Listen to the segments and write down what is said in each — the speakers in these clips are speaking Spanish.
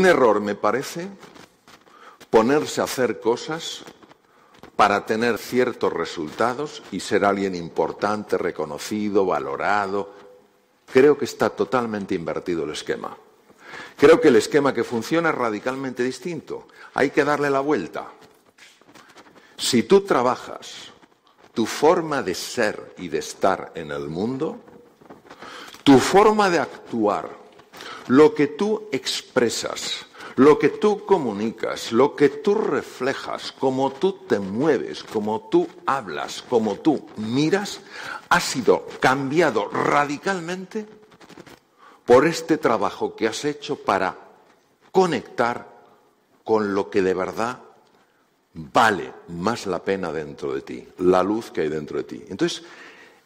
Un error me parece ponerse a hacer cosas para tener ciertos resultados y ser alguien importante, reconocido, valorado. Creo que está totalmente invertido el esquema. Creo que el esquema que funciona es radicalmente distinto. Hay que darle la vuelta. Si tú trabajas tu forma de ser y de estar en el mundo, tu forma de actuar, lo que tú expresas, lo que tú comunicas, lo que tú reflejas, cómo tú te mueves, cómo tú hablas, cómo tú miras, ha sido cambiado radicalmente por este trabajo que has hecho para conectar con lo que de verdad vale más la pena dentro de ti, la luz que hay dentro de ti. Entonces,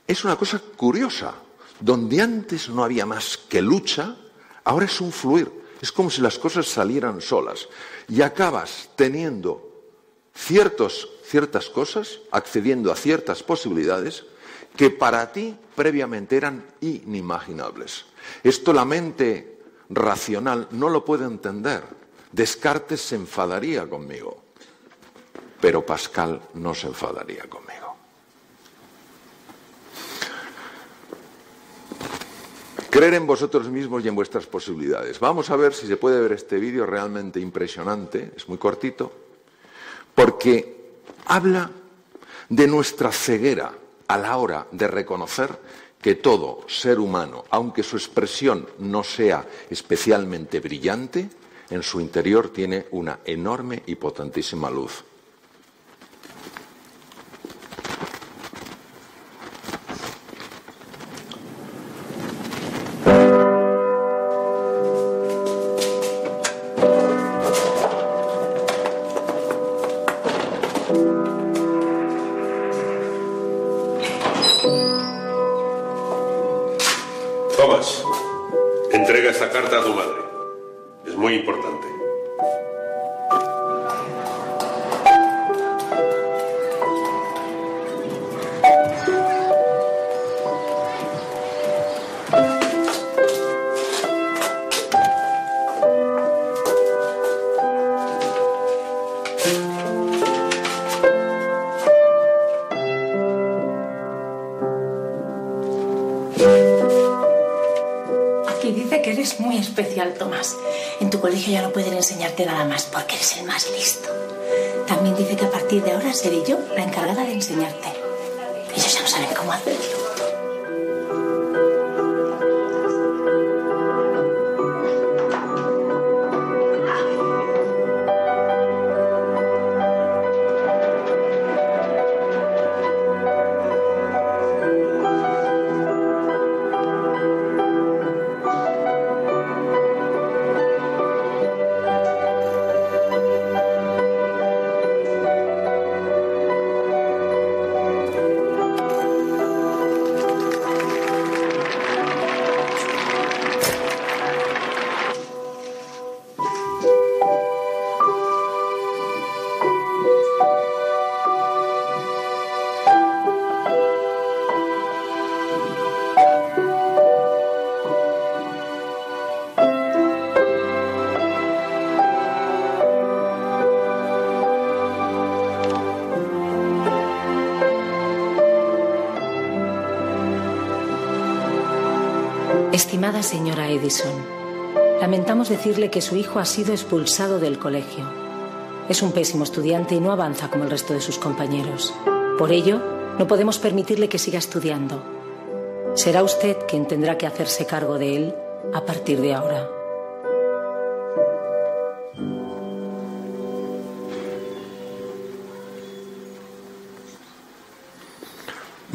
es una cosa curiosa. Donde antes no había más que lucha, ahora es un fluir. Es como si las cosas salieran solas. Y acabas teniendo ciertas cosas, accediendo a ciertas posibilidades que para ti previamente eran inimaginables. Esto la mente racional no lo puede entender. Descartes se enfadaría conmigo, pero Pascal no se enfadaría conmigo. Creer en vosotros mismos y en vuestras posibilidades. Vamos a ver si se puede ver este vídeo realmente impresionante, es muy cortito, porque habla de nuestra ceguera a la hora de reconocer que todo ser humano, aunque su expresión no sea especialmente brillante, en su interior tiene una enorme y potentísima luz. Tomás, entrega esta carta a tu madre. Es muy importante. Eres muy especial, Tomás. En tu colegio ya no pueden enseñarte nada más porque eres el más listo. También dice que a partir de ahora seré yo la encargada de enseñarte. Ellos ya no saben cómo hacerlo. Estimada señora Edison, lamentamos decirle que su hijo ha sido expulsado del colegio. Es un pésimo estudiante y no avanza como el resto de sus compañeros. Por ello, no podemos permitirle que siga estudiando. Será usted quien tendrá que hacerse cargo de él a partir de ahora.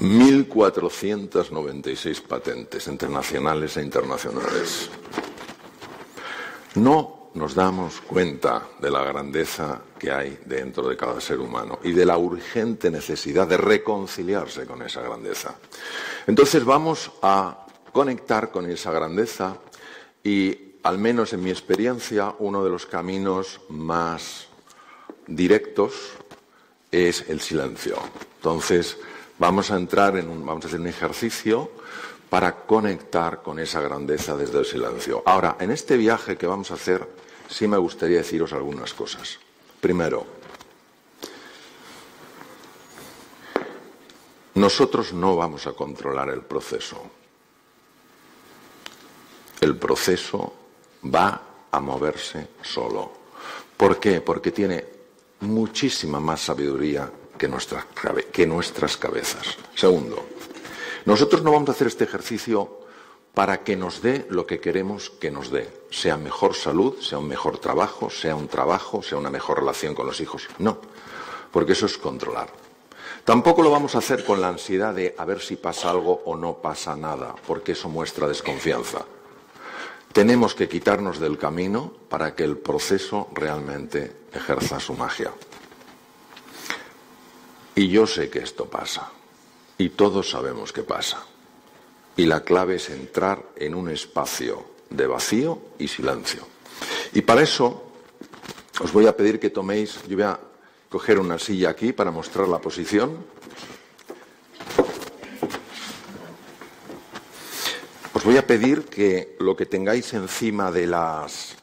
$1.496 patentes entre nacionales e internacionales. No nos damos cuenta de la grandeza que hay dentro de cada ser humano y de la urgente necesidad de reconciliarse con esa grandeza. Entonces vamos a conectar con esa grandeza y, al menos en mi experiencia, uno de los caminos más directos es el silencio. Entonces vamos a hacer un ejercicio para conectar con esa grandeza desde el silencio. Ahora, en este viaje que vamos a hacer, sí me gustaría deciros algunas cosas. Primero, nosotros no vamos a controlar el proceso. El proceso va a moverse solo. ¿Por qué? Porque tiene muchísima más sabiduría que nuestras cabezas. Segundo, nosotros no vamos a hacer este ejercicio para que nos dé lo que queremos que nos dé, sea mejor salud, sea un mejor trabajo, sea una mejor relación con los hijos. No, porque eso es controlar. Tampoco lo vamos a hacer con la ansiedad de a ver si pasa algo o no pasa nada, porque eso muestra desconfianza. Tenemos que quitarnos del camino para que el proceso realmente ejerza su magia. Y yo sé que esto pasa, y todos sabemos que pasa. Y la clave es entrar en un espacio de vacío y silencio. Y para eso os voy a pedir que toméis, yo voy a coger una silla aquí para mostrar la posición. Os voy a pedir que lo que tengáis encima de las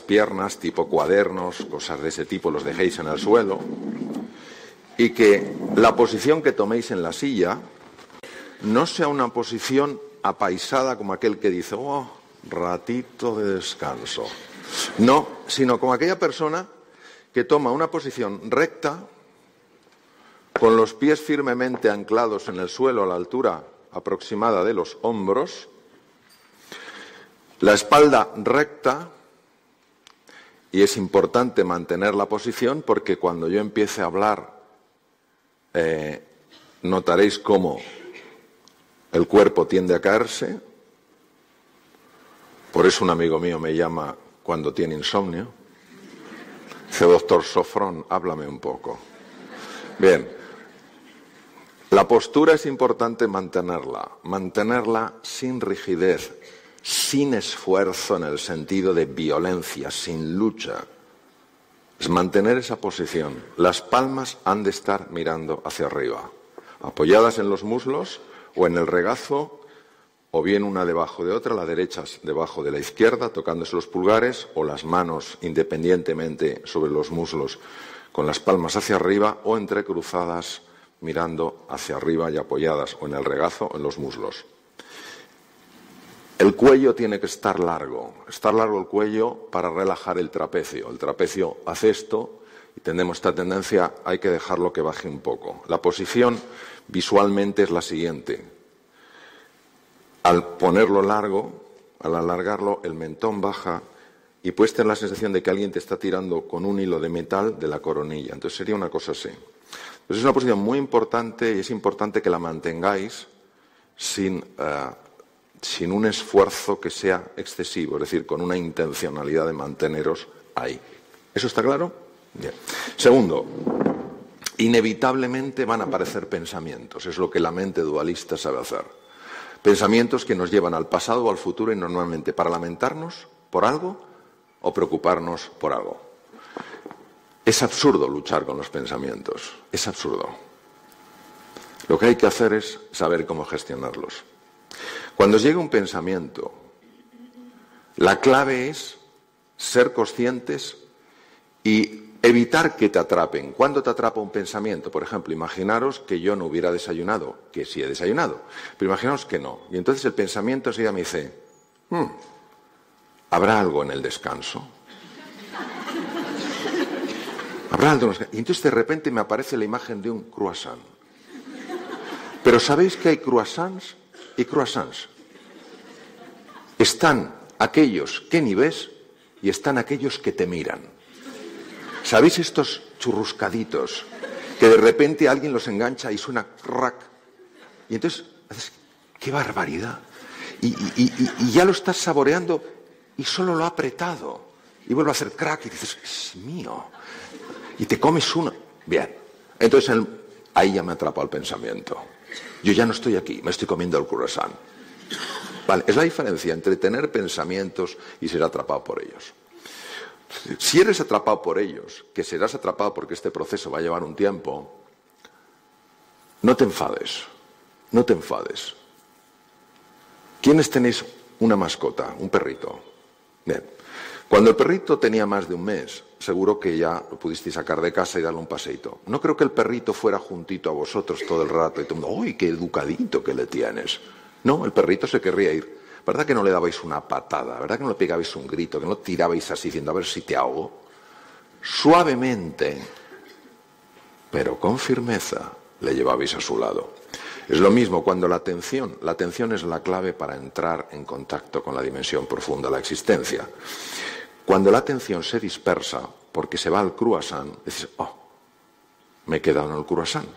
piernas, tipo cuadernos, cosas de ese tipo, los dejéis en el suelo. Y que la posición que toméis en la silla no sea una posición apaisada como aquel que dice, oh, ratito de descanso. No, sino como aquella persona que toma una posición recta, con los pies firmemente anclados en el suelo a la altura aproximada de los hombros, la espalda recta, y es importante mantener la posición porque cuando yo empiece a hablar notaréis cómo el cuerpo tiende a caerse. Por eso un amigo mío me llama cuando tiene insomnio. Dice, doctor Sofrón, háblame un poco. Bien, la postura es importante mantenerla sin rigidez, sin esfuerzo en el sentido de violencia, sin lucha. Es mantener esa posición. Las palmas han de estar mirando hacia arriba, apoyadas en los muslos o en el regazo, o bien una debajo de otra, la derecha debajo de la izquierda, tocándose los pulgares, o las manos independientemente sobre los muslos con las palmas hacia arriba, o entrecruzadas mirando hacia arriba y apoyadas o en el regazo o en los muslos. El cuello tiene que estar largo el cuello para relajar el trapecio. El trapecio hace esto y tenemos esta tendencia, hay que dejarlo que baje un poco. La posición visualmente es la siguiente. Al ponerlo largo, al alargarlo, el mentón baja y puedes tener la sensación de que alguien te está tirando con un hilo de metal de la coronilla. Entonces sería una cosa así. Entonces es una posición muy importante y es importante que la mantengáis sin un esfuerzo que sea excesivo, es decir, con una intencionalidad de manteneros ahí. ¿Eso está claro? Bien. Segundo, inevitablemente van a aparecer pensamientos, es lo que la mente dualista sabe hacer. Pensamientos que nos llevan al pasado o al futuro y normalmente para lamentarnos por algo o preocuparnos por algo. Es absurdo luchar con los pensamientos, es absurdo. Lo que hay que hacer es saber cómo gestionarlos. Cuando os llega un pensamiento, la clave es ser conscientes y evitar que te atrapen. ¿Cuándo te atrapa un pensamiento? Por ejemplo, imaginaros que yo no hubiera desayunado, que sí he desayunado, pero imaginaos que no. Y entonces el pensamiento enseguida me dice, ¿habrá algo en el descanso? ¿Habrá algo en el descanso? Y entonces de repente me aparece la imagen de un croissant. Pero ¿sabéis que hay croissants y croissants? Están aquellos que ni ves y están aquellos que te miran. ¿Sabéis estos churruscaditos que de repente alguien los engancha y suena crack? Y entonces, ¡qué barbaridad! Y ya lo estás saboreando y solo lo ha apretado. Y vuelve a hacer crack y dices, es mío. Y te comes uno. Bien. Entonces ahí ya me atrapa el pensamiento. Yo ya no estoy aquí, me estoy comiendo el croissant. Vale, es la diferencia entre tener pensamientos y ser atrapado por ellos. Si eres atrapado por ellos, que serás atrapado porque este proceso va a llevar un tiempo, no te enfades, no te enfades. ¿Quiénes tenéis una mascota, un perrito? Bien, Cuando el perrito tenía más de un mes, seguro que ya lo pudisteis sacar de casa y darle un paseíto. No creo que el perrito fuera juntito a vosotros todo el rato y todo el mundo, ¡uy, qué educadito que le tienes! No, el perrito se querría ir. ¿Verdad que no le dabais una patada? ¿Verdad que no le pegabais un grito? ¿Que no tirabais así diciendo, a ver si te ahogo? Suavemente, pero con firmeza, le llevabais a su lado. Es lo mismo cuando la atención es la clave para entrar en contacto con la dimensión profunda de la existencia. Cuando la atención se dispersa porque se va al croissant, dices, oh, me he quedado en el croissant.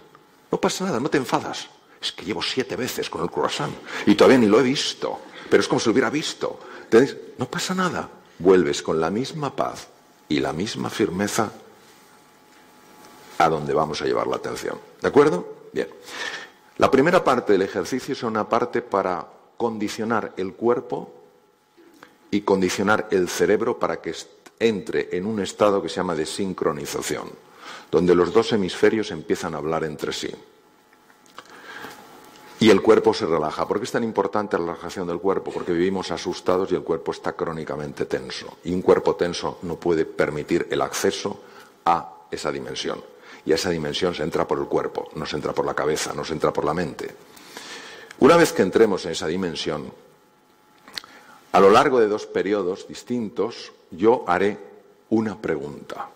No pasa nada, no te enfadas. Es que llevo 7 veces con el croissant y todavía ni lo he visto, pero es como si lo hubiera visto. Entonces, no pasa nada. Vuelves con la misma paz y la misma firmeza a donde vamos a llevar la atención. ¿De acuerdo? Bien. La primera parte del ejercicio es una parte para condicionar el cuerpo y condicionar el cerebro para que entre en un estado que se llama de sincronización, donde los dos hemisferios empiezan a hablar entre sí. Y el cuerpo se relaja. ¿Por qué es tan importante la relajación del cuerpo? Porque vivimos asustados y el cuerpo está crónicamente tenso. Y un cuerpo tenso no puede permitir el acceso a esa dimensión. Y a esa dimensión se entra por el cuerpo, no se entra por la cabeza, no se entra por la mente. Una vez que entremos en esa dimensión, a lo largo de 2 periodos distintos, yo haré una pregunta.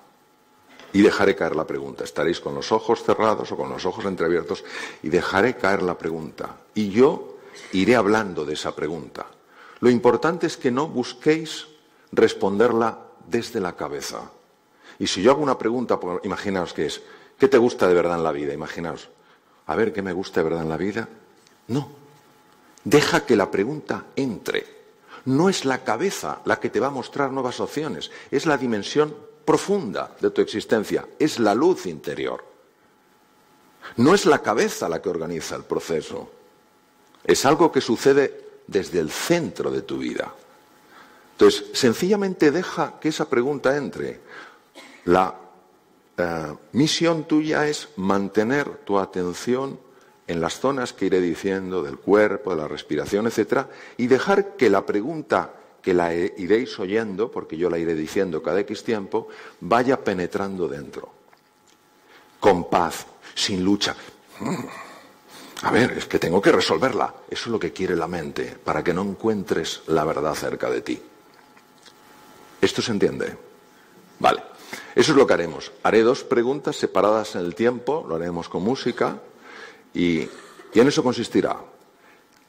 Y dejaré caer la pregunta. Estaréis con los ojos cerrados o con los ojos entreabiertos y dejaré caer la pregunta. Y yo iré hablando de esa pregunta. Lo importante es que no busquéis responderla desde la cabeza. Y si yo hago una pregunta, imaginaos que es, ¿qué te gusta de verdad en la vida? Imaginaos, a ver, ¿qué me gusta de verdad en la vida? No. Deja que la pregunta entre. No es la cabeza la que te va a mostrar nuevas opciones, es la dimensión profunda de tu existencia, es la luz interior. No es la cabeza la que organiza el proceso, es algo que sucede desde el centro de tu vida. Entonces, sencillamente deja que esa pregunta entre. La misión tuya es mantener tu atención en las zonas que iré diciendo del cuerpo, de la respiración, etcétera, y dejar que la pregunta que la iréis oyendo, porque yo la iré diciendo cada X tiempo, vaya penetrando dentro. Con paz, sin lucha. A ver, es que tengo que resolverla. Eso es lo que quiere la mente, para que no encuentres la verdad cerca de ti. ¿Esto se entiende? Vale. Eso es lo que haremos. Haré 2 preguntas separadas en el tiempo, lo haremos con música, y en eso consistirá.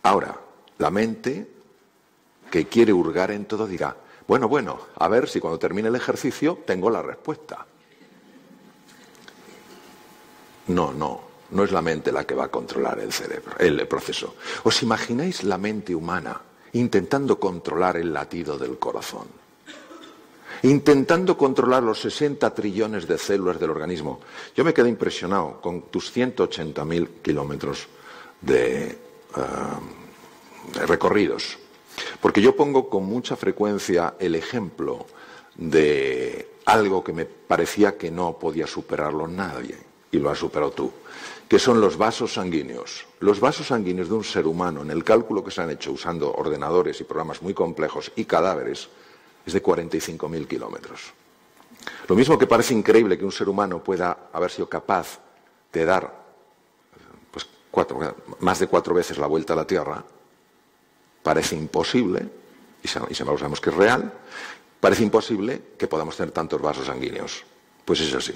Ahora, la mente, que quiere hurgar en todo, dirá, bueno, a ver si cuando termine el ejercicio tengo la respuesta. No es la mente la que va a controlar el cerebro, el proceso. ¿Os imagináis la mente humana intentando controlar el latido del corazón? Intentando controlar los 60 trillones de células del organismo. Yo me quedé impresionado con tus 180.000 kilómetros de recorridos. Porque yo pongo con mucha frecuencia el ejemplo de algo que me parecía que no podía superarlo nadie, y lo has superado tú, que son los vasos sanguíneos. Los vasos sanguíneos de un ser humano, en el cálculo que se han hecho usando ordenadores y programas muy complejos y cadáveres, es de 45.000 kilómetros. Lo mismo que parece increíble que un ser humano pueda haber sido capaz de dar más de 4 veces la vuelta a la Tierra, parece imposible, y sabemos que es real, parece imposible que podamos tener tantos vasos sanguíneos. Pues es así.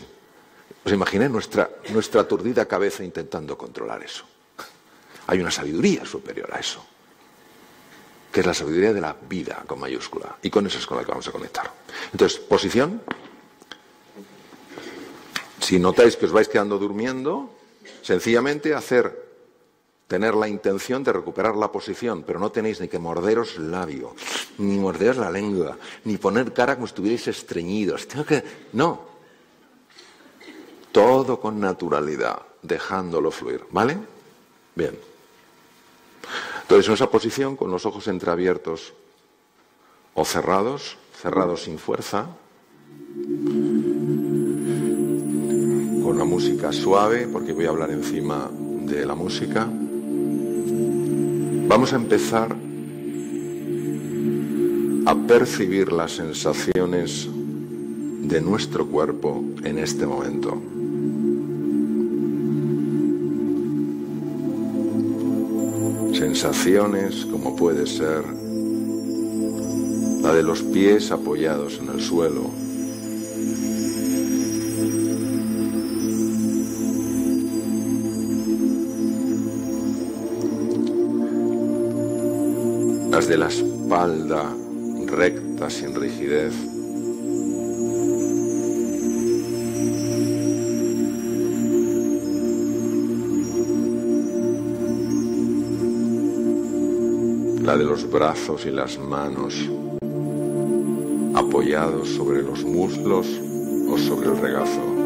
¿Os imagináis nuestra aturdida cabeza intentando controlar eso? Hay una sabiduría superior a eso, que es la sabiduría de la vida con mayúscula, y con eso es con la que vamos a conectar. Entonces, posición. Si notáis que os vais quedando durmiendo, sencillamente tener la intención de recuperar la posición, pero no tenéis ni que morderos el labio, ni morderos la lengua, ni poner cara como si estuvierais estreñidos. No. Todo con naturalidad, dejándolo fluir, ¿vale? Bien. Entonces, en esa posición, con los ojos entreabiertos o cerrados sin fuerza, con la música suave, porque voy a hablar encima de la música, vamos a empezar a percibir las sensaciones de nuestro cuerpo en este momento. Sensaciones como puede ser la de los pies apoyados en el suelo, las de la espalda recta sin rigidez, la de los brazos y las manos apoyados sobre los muslos o sobre el regazo.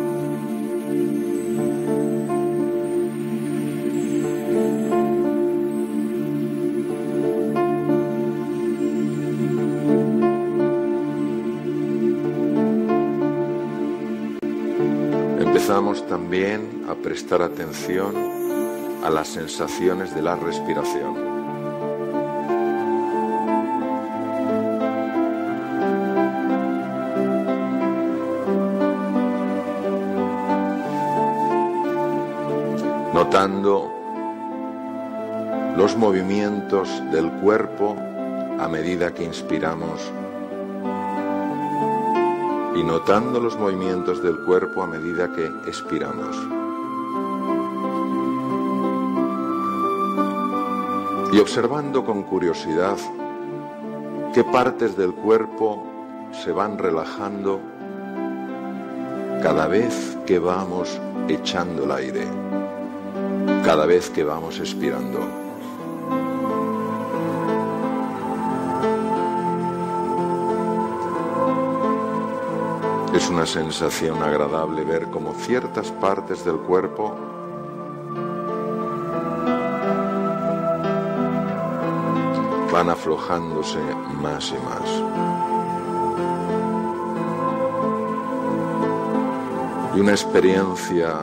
Empezamos también a prestar atención a las sensaciones de la respiración. Notando los movimientos del cuerpo a medida que inspiramos y notando los movimientos del cuerpo a medida que expiramos. Y observando con curiosidad qué partes del cuerpo se van relajando cada vez que vamos echando el aire, cada vez que vamos expirando. Es una sensación agradable ver cómo ciertas partes del cuerpo van aflojándose más y más. Y una experiencia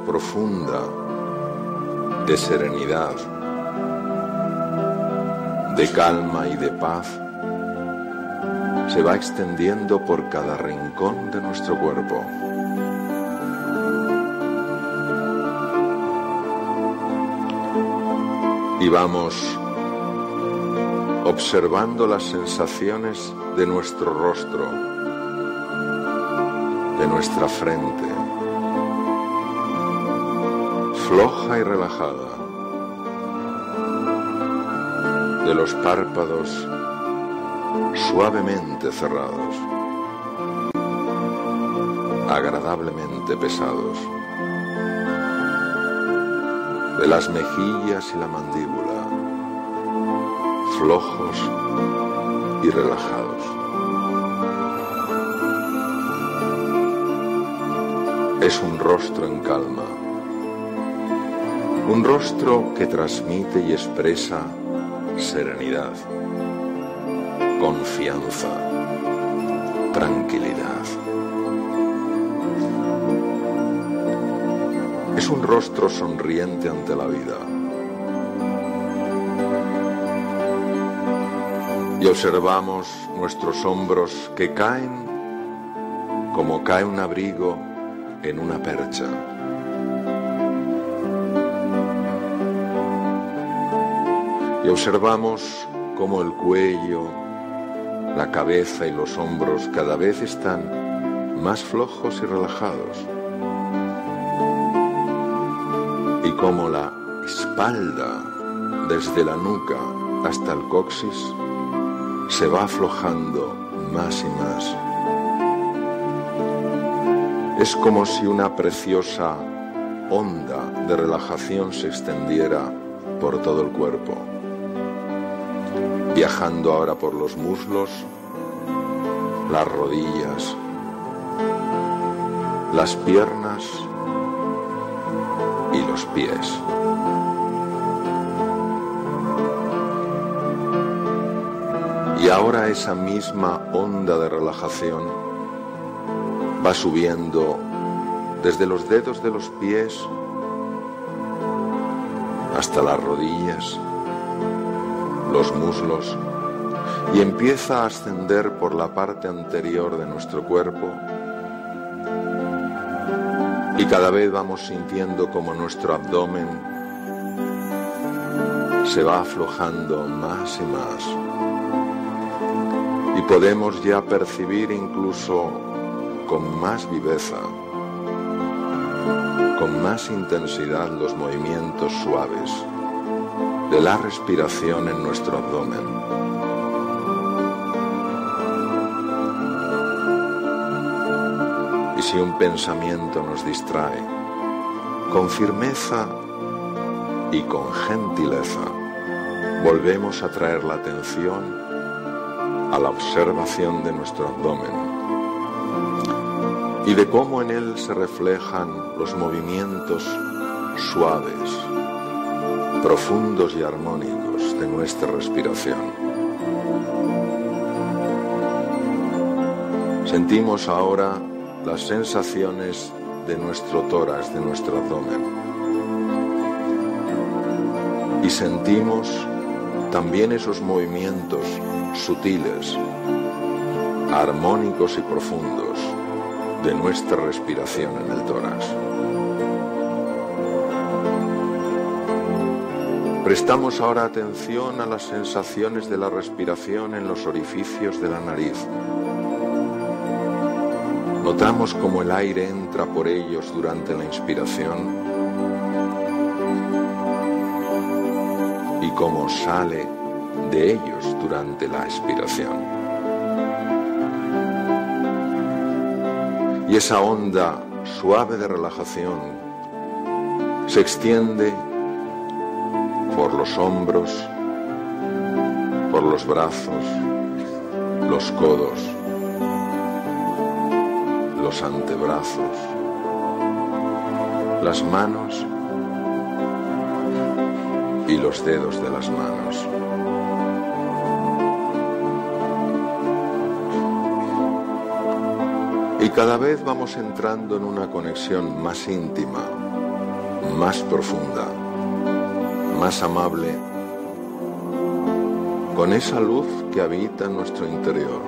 profunda de serenidad, de calma y de paz se va extendiendo por cada rincón de nuestro cuerpo. Y vamos observando las sensaciones de nuestro rostro, de nuestra frente, floja y relajada, de los párpados suavemente cerrados, agradablemente pesados, de las mejillas y la mandíbula, flojos y relajados. Es un rostro en calma, un rostro que transmite y expresa serenidad, confianza, tranquilidad. Es un rostro sonriente ante la vida. Y observamos nuestros hombros que caen como cae un abrigo en una percha. Y observamos cómo el cuello, la cabeza y los hombros cada vez están más flojos y relajados. Y cómo la espalda, desde la nuca hasta el coxis, se va aflojando más y más. Es como si una preciosa onda de relajación se extendiera por todo el cuerpo, viajando ahora por los muslos, las rodillas, las piernas y los pies. Y ahora esa misma onda de relajación va subiendo desde los dedos de los pies hasta las rodillas, los muslos y empieza a ascender por la parte anterior de nuestro cuerpo, y cada vez vamos sintiendo como nuestro abdomen se va aflojando más y más, y podemos ya percibir incluso con más viveza, con más intensidad los movimientos suaves de la respiración en nuestro abdomen. Y si un pensamiento nos distrae, con firmeza y con gentileza volvemos a traer la atención a la observación de nuestro abdomen y de cómo en él se reflejan los movimientos suaves, profundos y armónicos de nuestra respiración. Sentimos ahora las sensaciones de nuestro tórax, de nuestro abdomen. Y sentimos también esos movimientos sutiles, armónicos y profundos de nuestra respiración en el tórax. Prestamos ahora atención a las sensaciones de la respiración en los orificios de la nariz. Notamos cómo el aire entra por ellos durante la inspiración y cómo sale de ellos durante la expiración. Y esa onda suave de relajación se extiende por los hombros, por los brazos, los codos, los antebrazos, las manos y los dedos de las manos. Y cada vez vamos entrando en una conexión más íntima, más profunda, más amable, con esa luz que habita en nuestro interior.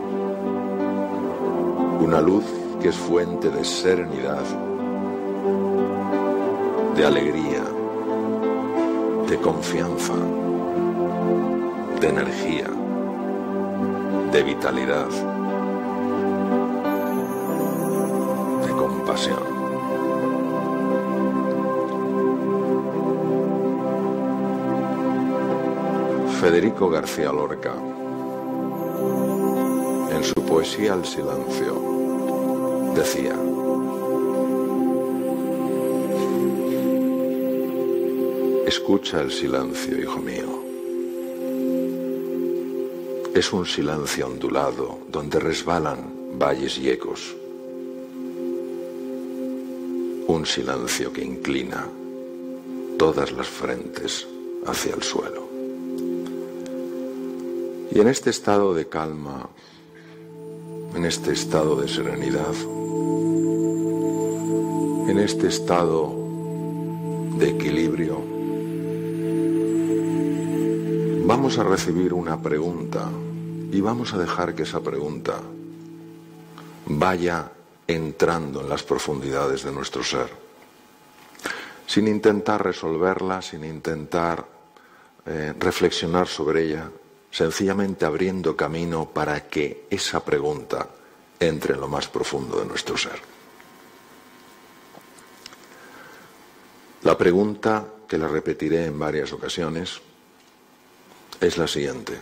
Una luz que es fuente de serenidad, de alegría, de confianza, de energía, de vitalidad, de compasión. Federico García Lorca, en su poesía El silencio, decía: escucha el silencio, hijo mío. Es un silencio ondulado donde resbalan valles y ecos. Un silencio que inclina todas las frentes hacia el suelo. Y en este estado de calma, en este estado de serenidad, en este estado de equilibrio, vamos a recibir una pregunta y vamos a dejar que esa pregunta vaya entrando en las profundidades de nuestro ser, sin intentar resolverla, sin intentar reflexionar sobre ella, sencillamente abriendo camino para que esa pregunta entre en lo más profundo de nuestro ser. La pregunta, que la repetiré en varias ocasiones, es la siguiente: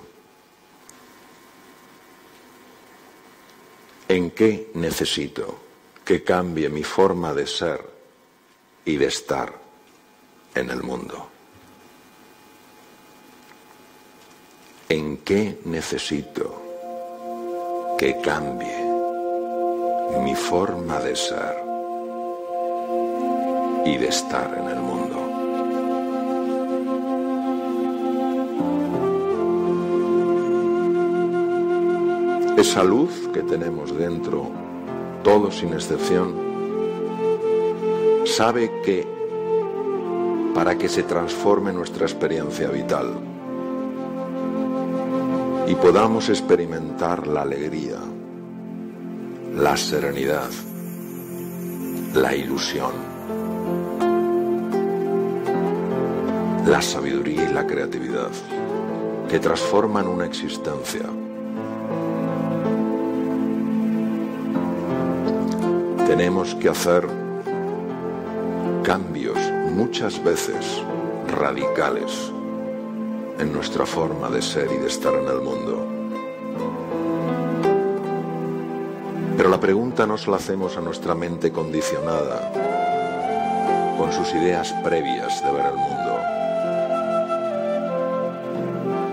¿en qué necesito que cambie mi forma de ser y de estar en el mundo? ¿En qué necesito que cambie mi forma de ser y de estar en el mundo? Esa luz que tenemos dentro, todos sin excepción, sabe que para que se transforme nuestra experiencia vital, y podamos experimentar la alegría, la serenidad, la ilusión, la sabiduría y la creatividad que transforman una existencia. Tenemos que hacer cambios muchas veces radicales en nuestra forma de ser y de estar en el mundo. Pero la pregunta no se la hacemos a nuestra mente condicionada con sus ideas previas de ver el mundo,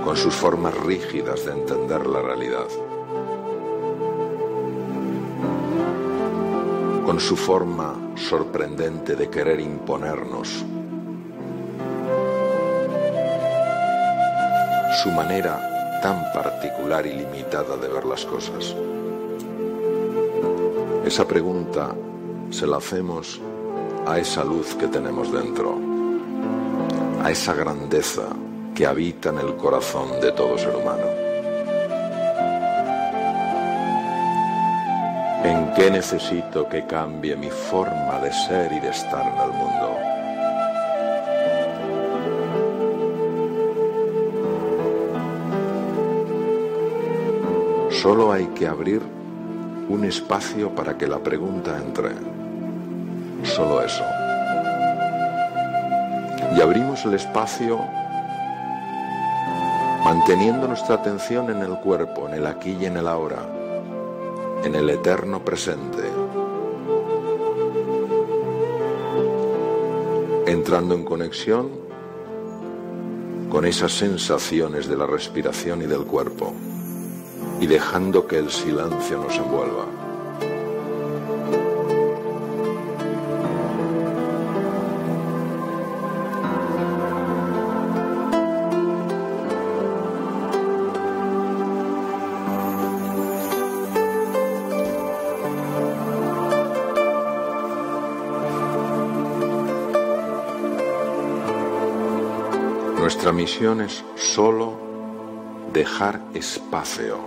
con sus formas rígidas de entender la realidad, con su forma sorprendente de querer imponernos su manera tan particular y limitada de ver las cosas. Esa pregunta se la hacemos a esa luz que tenemos dentro, a esa grandeza que habita en el corazón de todo ser humano. ¿En qué necesito que cambie mi forma de ser y de estar en el mundo? Solo hay que abrir un espacio para que la pregunta entre. Solo eso. Y abrimos el espacio manteniendo nuestra atención en el cuerpo, en el aquí y en el ahora, en el eterno presente, entrando en conexión con esas sensaciones de la respiración y del cuerpo y dejando que el silencio nos envuelva. Nuestra misión es solo dejar espacio,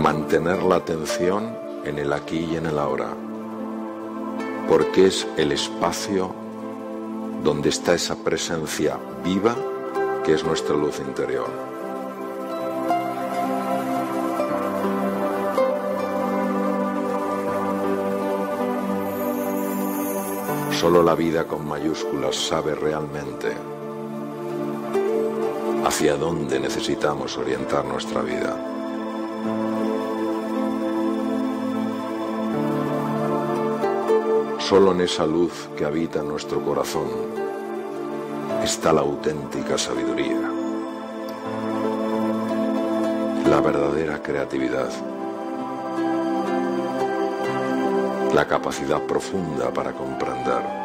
mantener la atención en el aquí y en el ahora, porque es el espacio donde está esa presencia viva que es nuestra luz interior. Solo la vida con mayúsculas sabe realmente hacia dónde necesitamos orientar nuestra vida. Solo en esa luz que habita en nuestro corazón está la auténtica sabiduría, la verdadera creatividad, la capacidad profunda para comprender.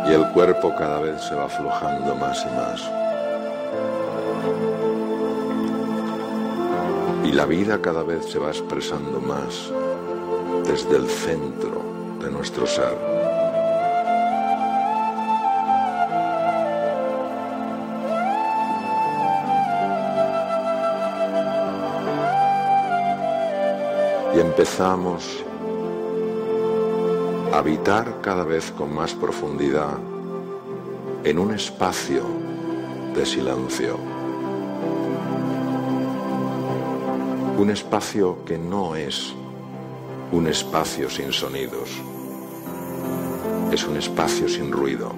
Y el cuerpo cada vez se va aflojando más y más. Y la vida cada vez se va expresando más desde el centro de nuestro ser. Y empezamos a habitar cada vez con más profundidad en un espacio de silencio. Un espacio que no es un espacio sin sonidos, es un espacio sin ruido.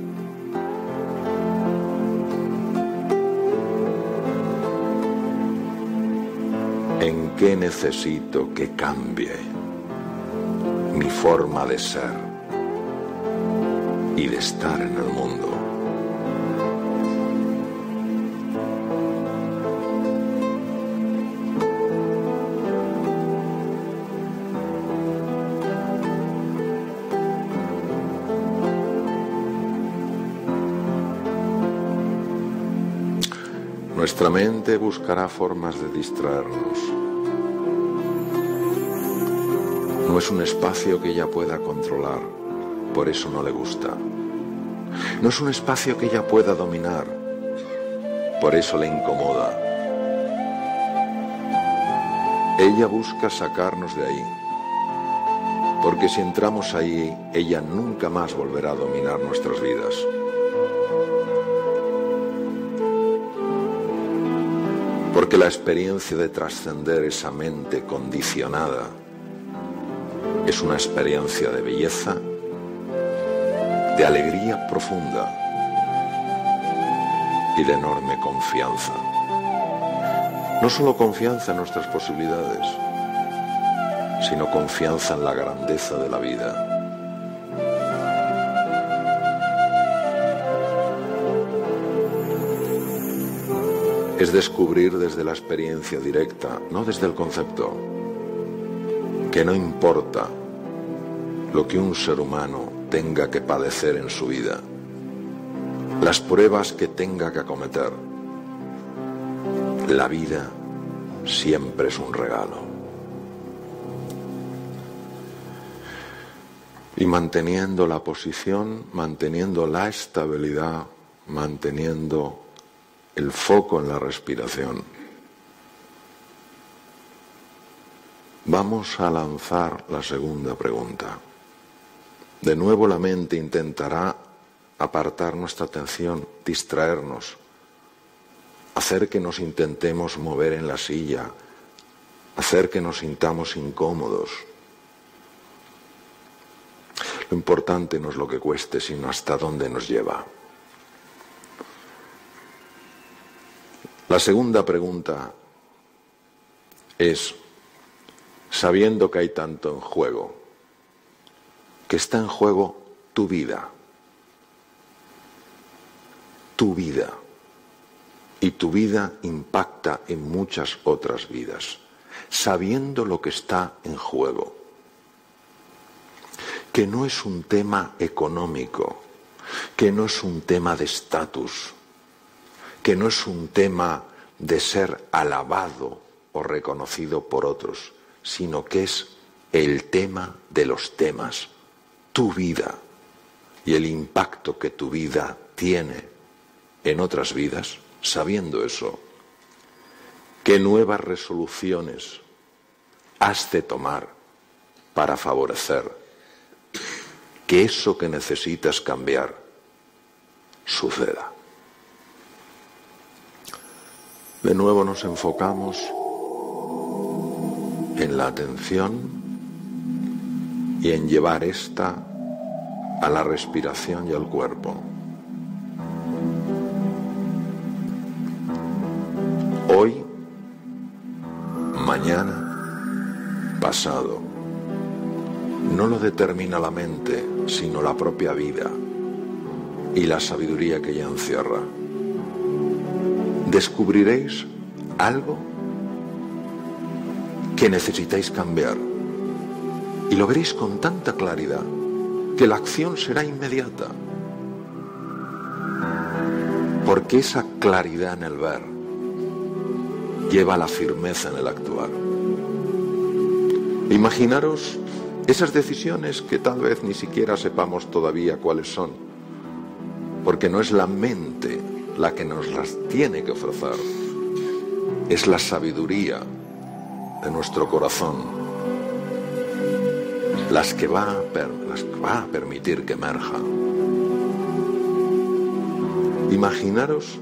¿En qué necesito que cambie mi forma de ser y de estar en el mundo? Nuestra mente buscará formas de distraernos, No es un espacio que ella pueda controlar, por eso no le gusta. No es un espacio que ella pueda dominar, por eso le incomoda. Ella busca sacarnos de ahí, porque si entramos ahí, ella nunca más volverá a dominar nuestras vidas. Porque la experiencia de trascender esa mente condicionada es una experiencia de belleza, de alegría profunda y de enorme confianza. No solo confianza en nuestras posibilidades, sino confianza en la grandeza de la vida. Es descubrir desde la experiencia directa, no desde el concepto, que no importa lo que un ser humano tenga que padecer en su vida, las pruebas que tenga que acometer, la vida siempre es un regalo. Y manteniendo la posición, manteniendo la estabilidad, manteniendo el foco en la respiración, vamos a lanzar la segunda pregunta. De nuevo la mente intentará apartar nuestra atención, distraernos, hacer que nos intentemos mover en la silla, hacer que nos sintamos incómodos. Lo importante no es lo que cueste, sino hasta dónde nos lleva. La segunda pregunta es, sabiendo que hay tanto en juego, que está en juego tu vida, y tu vida impacta en muchas otras vidas, sabiendo lo que está en juego, que no es un tema económico, que no es un tema de estatus, que no es un tema de ser alabado o reconocido por otros, sino que es el tema de los temas, tu vida y el impacto que tu vida tiene en otras vidas. Sabiendo eso, ¿qué nuevas resoluciones has de tomar para favorecer que eso que necesitas cambiar suceda? De nuevo nos enfocamos en la atención y en llevar esta a la respiración y al cuerpo. Hoy, mañana, pasado, no lo determina la mente, sino la propia vida y la sabiduría que ella encierra. Descubriréis algo que necesitáis cambiar y lo veréis con tanta claridad que la acción será inmediata, porque esa claridad en el ver lleva a la firmeza en el actuar. Imaginaros esas decisiones que tal vez ni siquiera sepamos todavía cuáles son, porque no es la mente la que nos las tiene que ofrecer, es la sabiduría de nuestro corazón las que va a permitir que emerjan. Imaginaros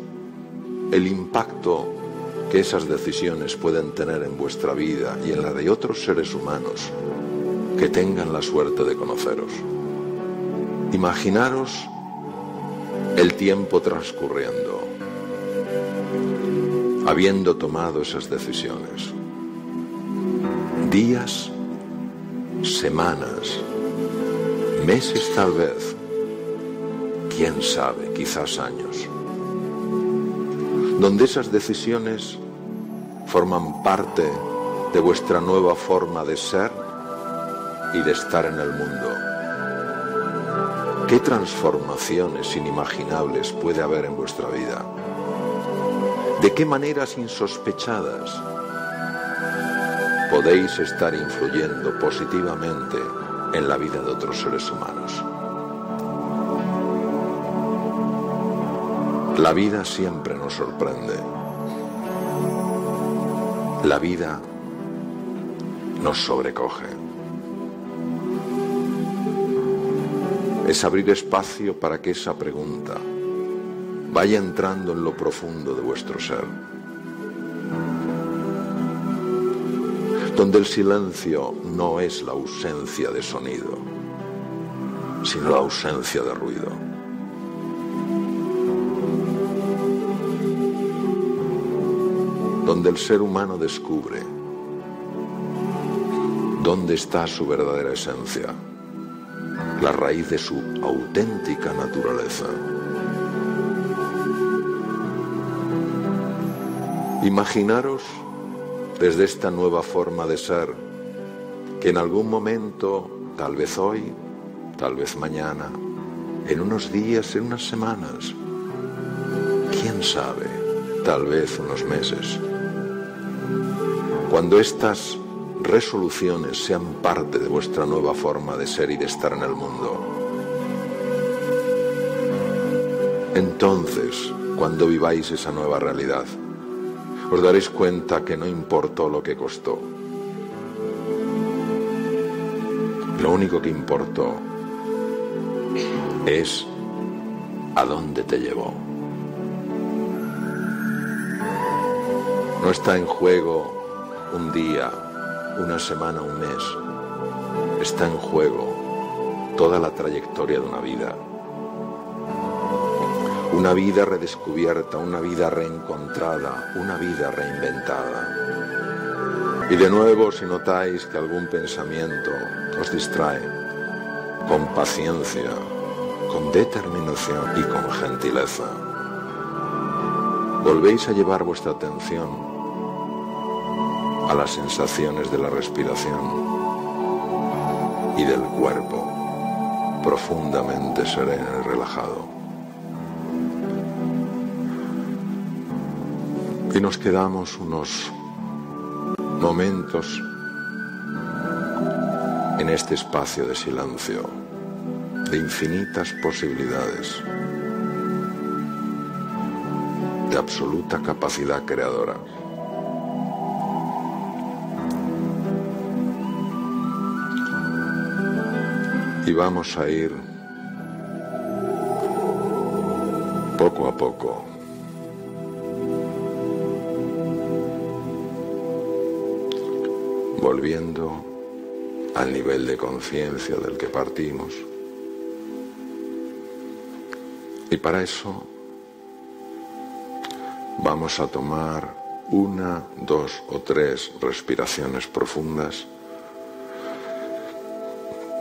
el impacto que esas decisiones pueden tener en vuestra vida y en la de otros seres humanos que tengan la suerte de conoceros. Imaginaros el tiempo transcurriendo, habiendo tomado esas decisiones. Días, semanas, meses tal vez, quién sabe, quizás años, donde esas decisiones forman parte de vuestra nueva forma de ser y de estar en el mundo. ¿Qué transformaciones inimaginables puede haber en vuestra vida? ¿De qué maneras insospechadas podéis estar influyendo positivamente en la vida de otros seres humanos. La vida siempre nos sorprende. La vida nos sobrecoge. Es abrir espacio para que esa pregunta vaya entrando en lo profundo de vuestro ser, donde el silencio no es la ausencia de sonido, sino la ausencia de ruido. Donde el ser humano descubre dónde está su verdadera esencia, la raíz de su auténtica naturaleza. Imaginaros desde esta nueva forma de ser, que en algún momento, tal vez hoy, tal vez mañana, en unos días, en unas semanas, quién sabe, tal vez unos meses, cuando estas resoluciones sean parte de vuestra nueva forma de ser y de estar en el mundo, entonces, cuando viváis esa nueva realidad, os daréis cuenta que no importó lo que costó. Lo único que importó es a dónde te llevó. No está en juego un día, una semana, un mes. Está en juego toda la trayectoria de una vida. Una vida redescubierta, una vida reencontrada, una vida reinventada. Y de nuevo, si notáis que algún pensamiento os distrae, con paciencia, con determinación y con gentileza, volvéis a llevar vuestra atención a las sensaciones de la respiración y del cuerpo profundamente sereno y relajado. Y nos quedamos unos momentos en este espacio de silencio, de infinitas posibilidades, de absoluta capacidad creadora. Y vamos a ir poco a poco volviendo al nivel de conciencia del que partimos. Y para eso vamos a tomar 1, 2 o 3 respiraciones profundas.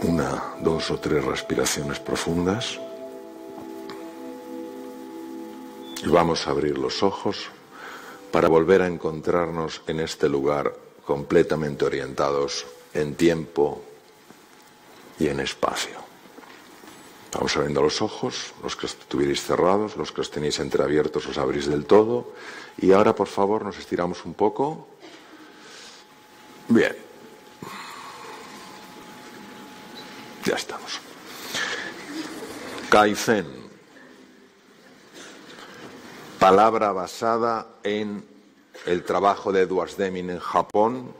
1, 2 o 3 respiraciones profundas. Y vamos a abrir los ojos para volver a encontrarnos en este lugar completamente orientados en tiempo y en espacio. Vamos abriendo los ojos, los que estuvierais cerrados, los que os tenéis entreabiertos os abrís del todo. Y ahora, por favor, nos estiramos un poco. Bien. Ya estamos. Kaizen. Palabra basada en el trabajo de Edward Deming en Japón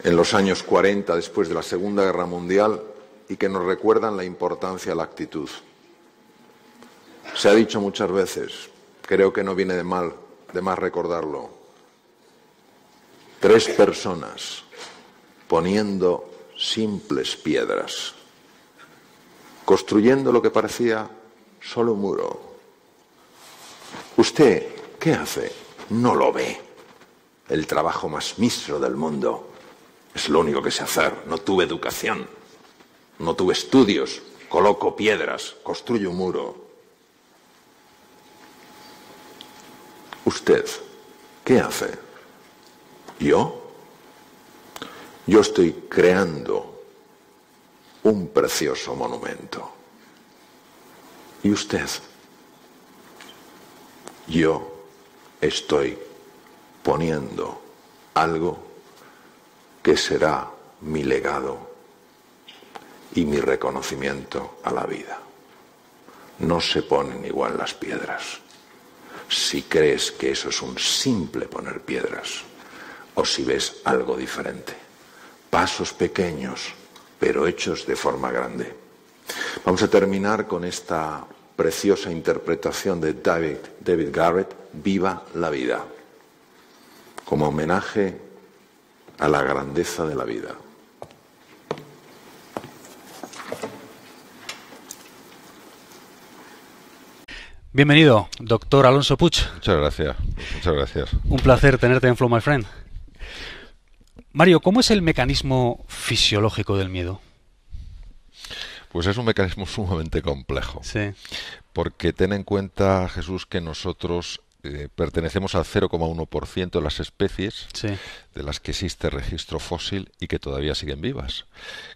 en los años 40 después de la Segunda Guerra Mundial y que nos recuerdan la importancia de la actitud. Se ha dicho muchas veces, creo que no viene de más recordarlo, 3 personas poniendo simples piedras, construyendo lo que parecía solo un muro. ¿Usted qué hace? No lo ve. El trabajo más mísero del mundo. Es lo único que sé hacer. No tuve educación. No tuve estudios. Coloco piedras. Construyo un muro. ¿Usted qué hace? ¿Yo? Yo estoy creando un precioso monumento. ¿Y usted? Yo estoy poniendo algo que será mi legado y mi reconocimiento a la vida. No se ponen igual las piedras. Si crees que eso es un simple poner piedras o si ves algo diferente. Pasos pequeños, pero hechos de forma grande. Vamos a terminar con esta preciosa interpretación de David Garrett, Viva la vida, como homenaje a la grandeza de la vida. Bienvenido, doctor Alonso Puig. Muchas gracias, muchas gracias. Un placer tenerte en Flow, my friend. Mario, ¿cómo es el mecanismo fisiológico del miedo? Pues es un mecanismo sumamente complejo. Sí. Porque ten en cuenta, Jesús, que nosotros pertenecemos al 0,1% de las especies de las que existe registro fósil y que todavía siguen vivas.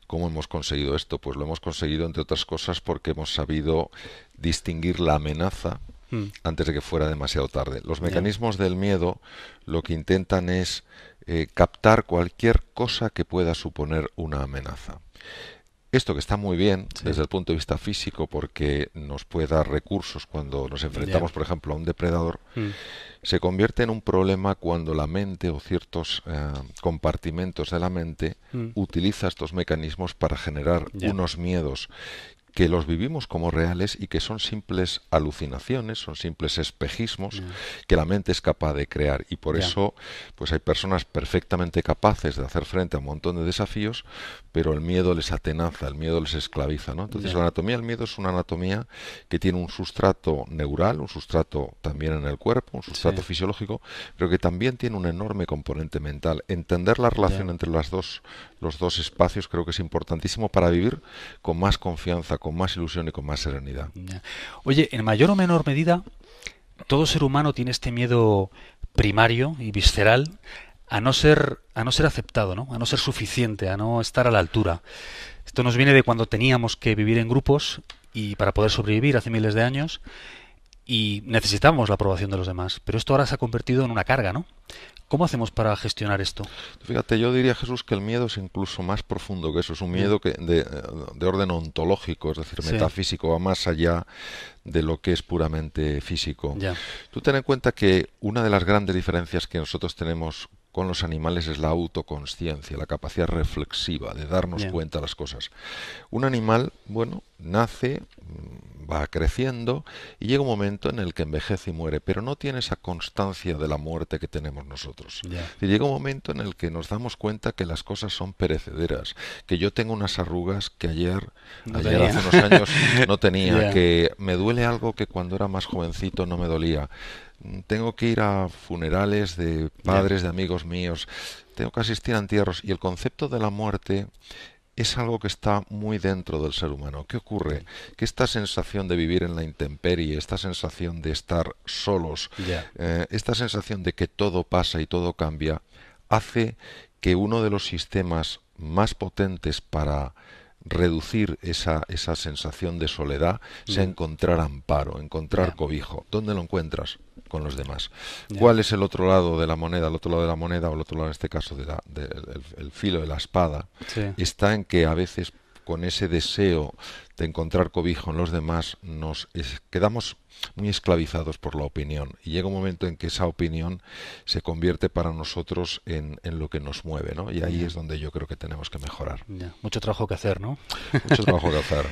¿Cómo hemos conseguido esto? Pues lo hemos conseguido, entre otras cosas, porque hemos sabido distinguir la amenaza antes de que fuera demasiado tarde. Los mecanismos del miedo lo que intentan es captar cualquier cosa que pueda suponer una amenaza. Esto que está muy bien desde el punto de vista físico porque nos puede dar recursos cuando nos enfrentamos, por ejemplo, a un depredador, se convierte en un problema cuando la mente o ciertos compartimentos de la mente utiliza estos mecanismos para generar unos miedos que los vivimos como reales y que son simples alucinaciones, son simples espejismos que la mente es capaz de crear. Y por eso pues hay personas perfectamente capaces de hacer frente a un montón de desafíos, pero el miedo les atenaza, el miedo les esclaviza, ¿no? Entonces la anatomía del miedo es una anatomía que tiene un sustrato neural, un sustrato también en el cuerpo, un sustrato fisiológico, pero que también tiene un enorme componente mental. Entender la relación entre los dos espacios creo que es importantísimo para vivir con más confianza, con más ilusión y con más serenidad. Oye, en mayor o menor medida, todo ser humano tiene este miedo primario y visceral a no ser aceptado, ¿no? A no ser suficiente, a no estar a la altura. Esto nos viene de cuando teníamos que vivir en grupos y para poder sobrevivir hace miles de años y necesitamos la aprobación de los demás. Pero esto ahora se ha convertido en una carga, ¿no? ¿Cómo hacemos para gestionar esto? Fíjate, yo diría, Jesús, que el miedo es incluso más profundo que eso. Es un miedo que de orden ontológico, es decir, metafísico, va más allá de lo que es puramente físico. Tú ten en cuenta que una de las grandes diferencias que nosotros tenemos con los animales es la autoconsciencia, la capacidad reflexiva de darnos cuenta de las cosas. Un animal, bueno, nace, va creciendo y llega un momento en el que envejece y muere, pero no tiene esa constancia de la muerte que tenemos nosotros. Y llega un momento en el que nos damos cuenta que las cosas son perecederas, que yo tengo unas arrugas que ayer hace unos años no tenía, que me duele algo que cuando era más jovencito no me dolía. Tengo que ir a funerales de padres, de amigos míos, tengo que asistir a entierros y el concepto de la muerte es algo que está muy dentro del ser humano. ¿Qué ocurre? Que esta sensación de vivir en la intemperie, esta sensación de estar solos, esta sensación de que todo pasa y todo cambia, hace que uno de los sistemas más potentes para reducir esa sensación de soledad sea encontrar amparo, encontrar cobijo. ¿Dónde lo encuentras? Con los demás. ¿Cuál es el otro lado de la moneda? El otro lado de la moneda, o el otro lado en este caso el filo de la espada, está en que a veces con ese deseo de encontrar cobijo en los demás quedamos muy esclavizados por la opinión y llega un momento en que esa opinión se convierte para nosotros en lo que nos mueve, ¿no? Y ahí es donde yo creo que tenemos que mejorar. Mucho trabajo que hacer, ¿no? Mucho trabajo que hacer.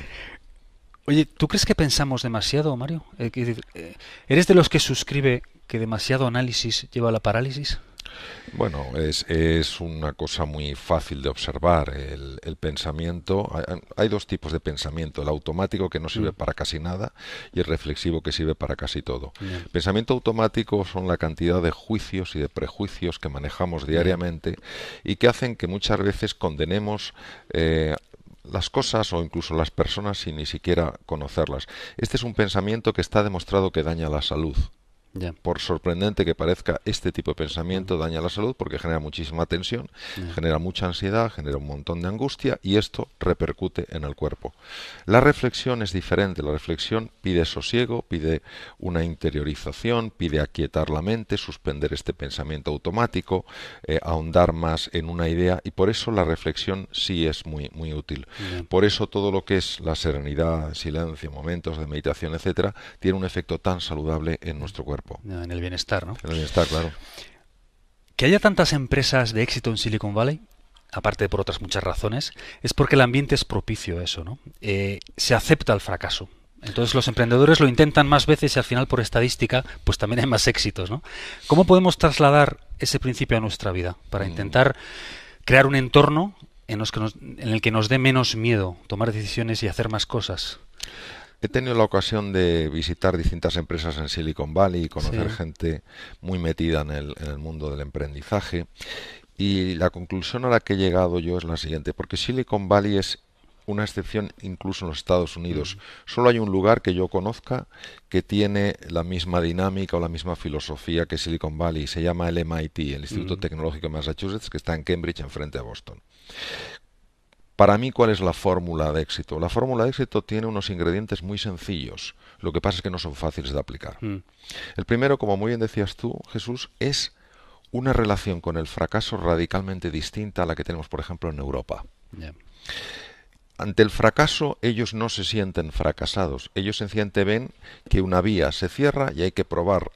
Oye, ¿tú crees que pensamos demasiado, Mario? ¿Eres de los que suscribe que demasiado análisis lleva a la parálisis? Bueno, es una cosa muy fácil de observar. El pensamiento, hay dos tipos de pensamiento, el automático que no sirve para casi nada y el reflexivo que sirve para casi todo. El pensamiento automático son la cantidad de juicios y de prejuicios que manejamos diariamente y que hacen que muchas veces condenemos las cosas o incluso las personas sin ni siquiera conocerlas. Este es un pensamiento que está demostrado que daña la salud. Por sorprendente que parezca, este tipo de pensamiento daña la salud porque genera muchísima tensión, genera mucha ansiedad, genera un montón de angustia y esto repercute en el cuerpo. La reflexión es diferente. La reflexión pide sosiego, pide una interiorización, pide aquietar la mente, suspender este pensamiento automático, ahondar más en una idea, y por eso la reflexión sí es muy, muy útil. Por eso todo lo que es la serenidad, silencio, momentos de meditación, etcétera, tiene un efecto tan saludable en nuestro cuerpo. En el bienestar, ¿no? En el bienestar, claro. Que haya tantas empresas de éxito en Silicon Valley, aparte de por otras muchas razones, es porque el ambiente es propicio a eso, ¿no? Se acepta el fracaso. Entonces los emprendedores lo intentan más veces y al final, por estadística, pues también hay más éxitos, ¿no? ¿Cómo podemos trasladar ese principio a nuestra vida para intentar crear un entorno en el que nos dé menos miedo tomar decisiones y hacer más cosas? He tenido la ocasión de visitar distintas empresas en Silicon Valley y conocer gente muy metida en el mundo del emprendizaje, y la conclusión a la que he llegado yo es la siguiente, porque Silicon Valley es una excepción incluso en los Estados Unidos. Solo hay un lugar que yo conozca que tiene la misma dinámica o la misma filosofía que Silicon Valley. Se llama el MIT, el Instituto Tecnológico de Massachusetts, que está en Cambridge, enfrente de Boston. Para mí, ¿cuál es la fórmula de éxito? La fórmula de éxito tiene unos ingredientes muy sencillos. Lo que pasa es que no son fáciles de aplicar. El primero, como muy bien decías tú, Jesús, es una relación con el fracaso radicalmente distinta a la que tenemos, por ejemplo, en Europa. Ante el fracaso, ellos no se sienten fracasados. Ellos sencillamente ven que una vía se cierra y hay que probar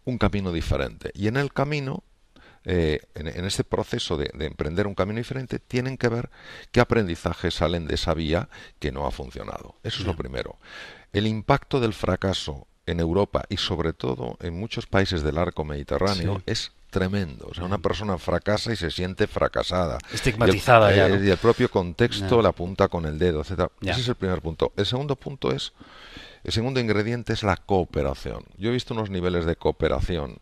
un camino diferente. Y en el camino, en ese proceso de emprender un camino diferente, tienen que ver qué aprendizajes salen de esa vía que no ha funcionado. Eso es lo primero. El impacto del fracaso en Europa y sobre todo en muchos países del arco mediterráneo es tremendo. O sea, una persona fracasa y se siente fracasada. Estigmatizada ya, ¿no? Y el propio contexto la apunta con el dedo, etc. Ese es el primer punto. El segundo punto es... El segundo ingrediente es la cooperación. Yo he visto unos niveles de cooperación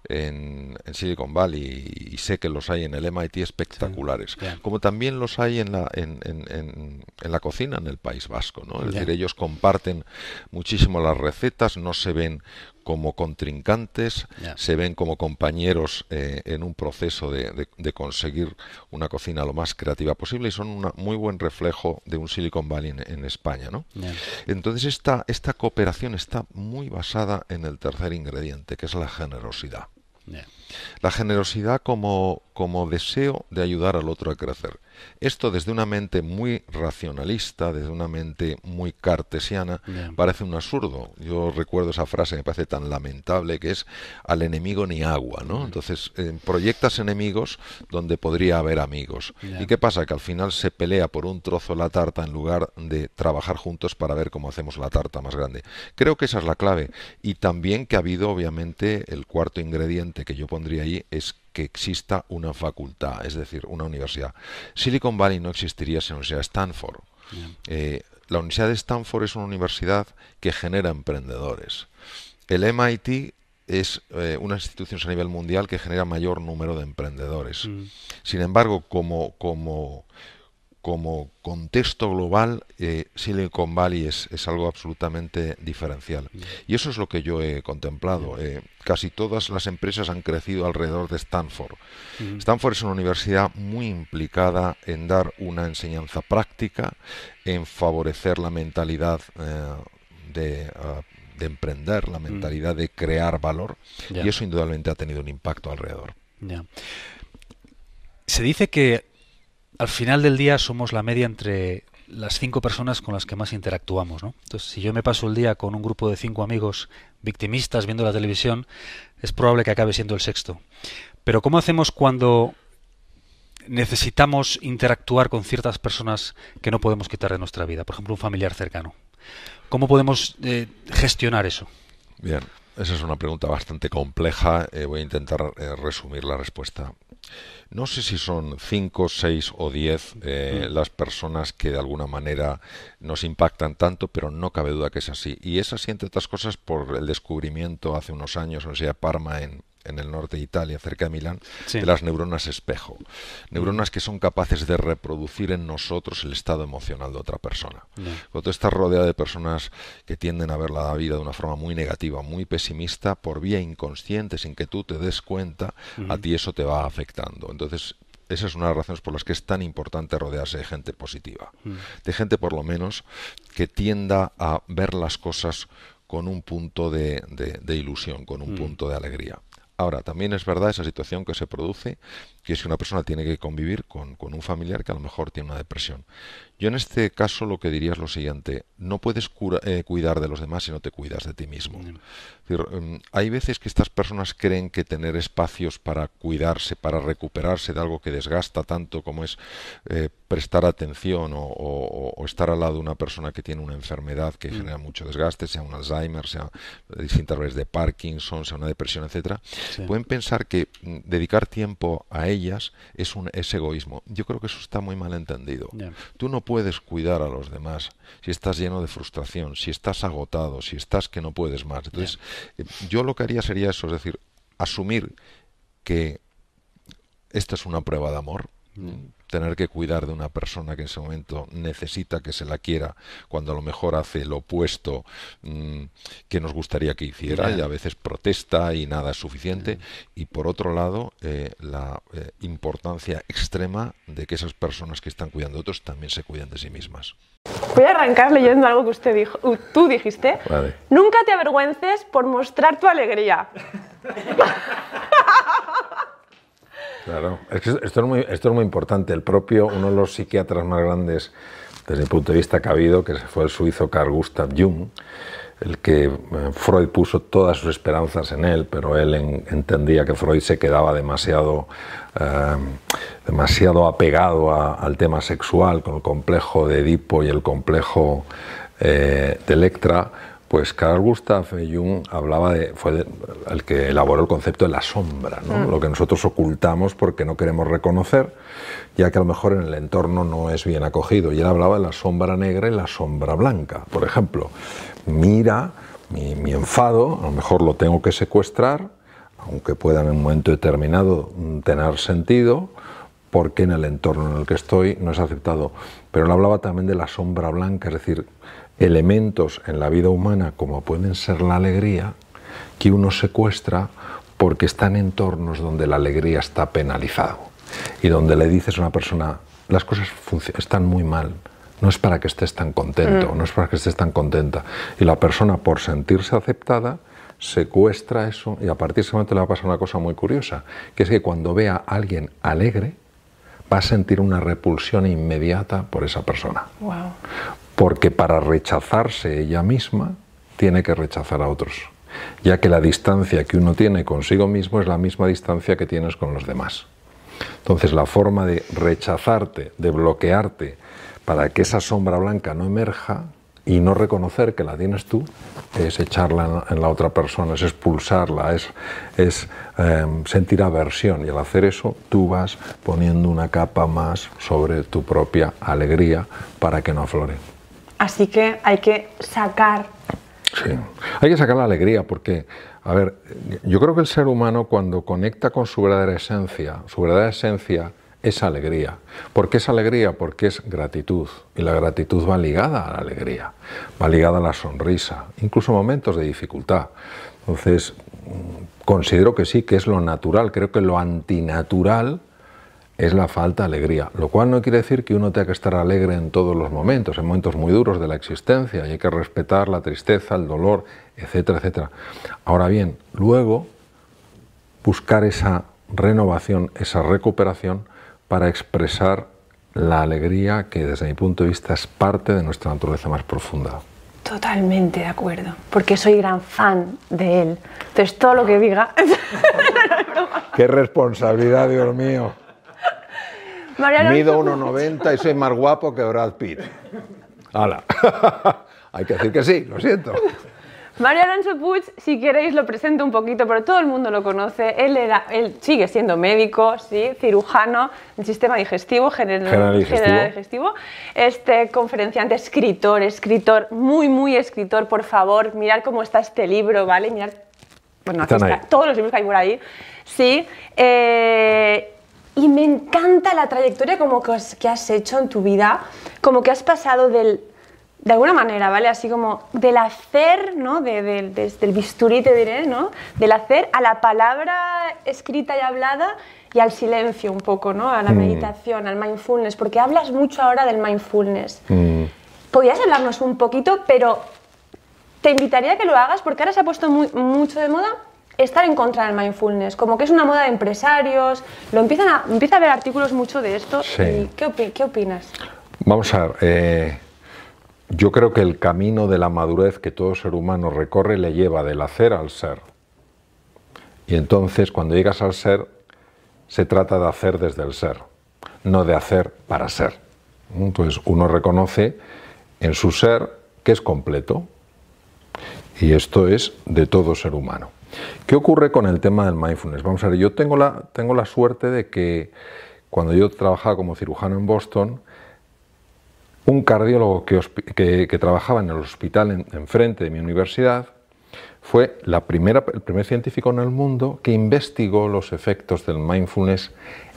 en Silicon Valley y sé que los hay en el MIT espectaculares, como también los hay en la cocina en el País Vasco, ¿no? Es decir, ellos comparten muchísimo las recetas, no se ven como contrincantes, se ven como compañeros en un proceso de conseguir una cocina lo más creativa posible, y son un muy buen reflejo de un Silicon Valley en España, ¿no? Entonces esta cooperación está muy basada en el tercer ingrediente, que es la generosidad. La generosidad como deseo de ayudar al otro a crecer. Esto desde una mente muy racionalista, desde una mente muy cartesiana, parece un absurdo. Yo recuerdo esa frase, me parece tan lamentable, que es al enemigo ni agua, ¿no? Entonces proyectas enemigos donde podría haber amigos. ¿Y qué pasa? Que al final se pelea por un trozo de la tarta en lugar de trabajar juntos para ver cómo hacemos la tarta más grande. Creo que esa es la clave. Y también que ha habido, obviamente, el cuarto ingrediente que yo pondría ahí es que exista una facultad, es decir, una universidad. Silicon Valley no existiría sin la Universidad de Stanford. La Universidad de Stanford es una universidad que genera emprendedores. El MIT es una institución a nivel mundial que genera mayor número de emprendedores. Sin embargo, como contexto global, Silicon Valley es algo absolutamente diferencial. Y eso es lo que yo he contemplado. Casi todas las empresas han crecido alrededor de Stanford. Stanford es una universidad muy implicada en dar una enseñanza práctica, en favorecer la mentalidad de emprender, la mentalidad de crear valor, y eso indudablemente ha tenido un impacto alrededor. Se dice que al final del día somos la media entre las 5 personas con las que más interactuamos, ¿no? Entonces, si yo me paso el día con un grupo de 5 amigos victimistas viendo la televisión, es probable que acabe siendo el sexto. Pero ¿cómo hacemos cuando necesitamos interactuar con ciertas personas que no podemos quitar de nuestra vida? Por ejemplo, un familiar cercano. ¿Cómo podemos gestionar eso? Bien, esa es una pregunta bastante compleja. Voy a intentar resumir la respuesta. No sé si son 5, 6 o 10 las personas que de alguna manera nos impactan tanto, pero no cabe duda que es así. Y es así, entre otras cosas, por el descubrimiento hace unos años en la Universidad de Parma en en el norte de Italia, cerca de Milán, de las neuronas espejo. Neuronas que son capaces de reproducir en nosotros el estado emocional de otra persona. Cuando tú estás rodeado de personas que tienden a ver la vida de una forma muy negativa, muy pesimista, por vía inconsciente, sin que tú te des cuenta, a ti eso te va afectando. Entonces, esa es una de las razones por las que es tan importante rodearse de gente positiva, de gente por lo menos que tienda a ver las cosas con un punto de ilusión, con un punto de alegría. Ahora, también es verdad esa situación que se produce, que es que una persona tiene que convivir con un familiar que a lo mejor tiene una depresión. Yo en este caso lo que diría es lo siguiente: no puedes cuidar de los demás si no te cuidas de ti mismo. Es decir, hay veces que estas personas creen que tener espacios para cuidarse, para recuperarse de algo que desgasta tanto como es prestar atención o estar al lado de una persona que tiene una enfermedad que genera mucho desgaste, sea un Alzheimer, sea distintas veces de Parkinson, sea una depresión, etcétera, pueden pensar que dedicar tiempo a ellas es egoísmo. Yo creo que eso está muy mal entendido. Tú no puedes cuidar a los demás si estás lleno de frustración, si estás agotado, si estás que no puedes más. Entonces, yo lo que haría sería eso, es decir, asumir que esta es una prueba de amor, tener que cuidar de una persona que en ese momento necesita que se la quiera, cuando a lo mejor hace lo opuesto que nos gustaría que hiciera, y a veces protesta y nada es suficiente. Y por otro lado, la importancia extrema de que esas personas que están cuidando de otros también se cuiden de sí mismas. Voy a arrancar leyendo algo que tú dijiste. Vale. Nunca te avergüences por mostrar tu alegría. Claro, es que esto es muy importante. Uno de los psiquiatras más grandes desde mi punto de vista que ha habido, que fue el suizo Carl Gustav Jung, el que Freud puso todas sus esperanzas en él, pero él entendía que Freud se quedaba demasiado apegado al tema sexual, con el complejo de Edipo y el complejo de Electra. Pues Carl Gustav Jung fue el que elaboró el concepto de la sombra, ¿no? Lo que nosotros ocultamos porque no queremos reconocer, ya que a lo mejor en el entorno no es bien acogido. Y él hablaba de la sombra negra y la sombra blanca. Por ejemplo, mira, mi enfado, a lo mejor lo tengo que secuestrar, aunque pueda en un momento determinado tener sentido, porque en el entorno en el que estoy no es aceptado. Pero él hablaba también de la sombra blanca, es decir, elementos en la vida humana como pueden ser la alegría, que uno secuestra porque está en entornos donde la alegría está penalizado y donde le dices a una persona, las cosas están muy mal, no es para que estés tan contento, no es para que estés tan contenta, y la persona, por sentirse aceptada, secuestra eso, y a partir de ese momento le va a pasar una cosa muy curiosa, que es que cuando vea a alguien alegre va a sentir una repulsión inmediata por esa persona. Wow. Porque para rechazarse ella misma tiene que rechazar a otros, ya que la distancia que uno tiene consigo mismo es la misma distancia que tienes con los demás. Entonces la forma de rechazarte, de bloquearte, para que esa sombra blanca no emerja y no reconocer que la tienes tú, es echarla en la otra persona, es expulsarla, es sentir aversión, y al hacer eso tú vas poniendo una capa más sobre tu propia alegría para que no aflore. Así que hay que sacar... Sí, hay que sacar la alegría porque, a ver, yo creo que el ser humano cuando conecta con su verdadera esencia es alegría. ¿Por qué es alegría? Porque es gratitud, y la gratitud va ligada a la alegría, va ligada a la sonrisa, incluso momentos de dificultad. Entonces, considero que sí, que es lo natural. Creo que lo antinatural es la falta de alegría, lo cual no quiere decir que uno tenga que estar alegre en todos los momentos, en momentos muy duros de la existencia, y hay que respetar la tristeza, el dolor, etcétera, etcétera. Ahora bien, luego buscar esa renovación, esa recuperación para expresar la alegría que desde mi punto de vista es parte de nuestra naturaleza más profunda. Totalmente de acuerdo, porque soy gran fan de él. Entonces todo lo que diga... ¡Qué responsabilidad, Dios mío! Mido 1,90 y soy más guapo que Brad Pitt. ¡Hala! Hay que decir que sí, lo siento. Mario Alonso Puig, si queréis lo presento un poquito, pero todo el mundo lo conoce. Él sigue siendo médico, sí, cirujano del sistema digestivo, general digestivo. Conferenciante, escritor, muy escritor, por favor. Mirad cómo está este libro, ¿vale? Mirad bueno, aquí está, todos los libros que hay por ahí, sí. Y me encanta la trayectoria como que has hecho en tu vida, como que has pasado de alguna manera, ¿vale? Así como del hacer, ¿no? Desde el bisturí, te diré, ¿no? Del hacer a la palabra escrita y hablada y al silencio un poco, ¿no? A la meditación, al mindfulness, porque hablas mucho ahora del mindfulness. ¿Podrías hablarnos un poquito? Pero te invitaría a que lo hagas porque ahora se ha puesto mucho de moda estar en contra del mindfulness, como que es una moda de empresarios, empieza a haber artículos mucho de esto. Sí. ¿Qué opinas? Vamos a ver, yo creo que el camino de la madurez que todo ser humano recorre le lleva del hacer al ser. Y entonces cuando llegas al ser, se trata de hacer desde el ser, no de hacer para ser. Entonces uno reconoce en su ser que es completo. Y esto es de todo ser humano. ¿Qué ocurre con el tema del mindfulness? Vamos a ver, yo tengo la suerte de que cuando yo trabajaba como cirujano en Boston, un cardiólogo que trabajaba en el hospital enfrente de mi universidad fue el primer científico en el mundo que investigó los efectos del mindfulness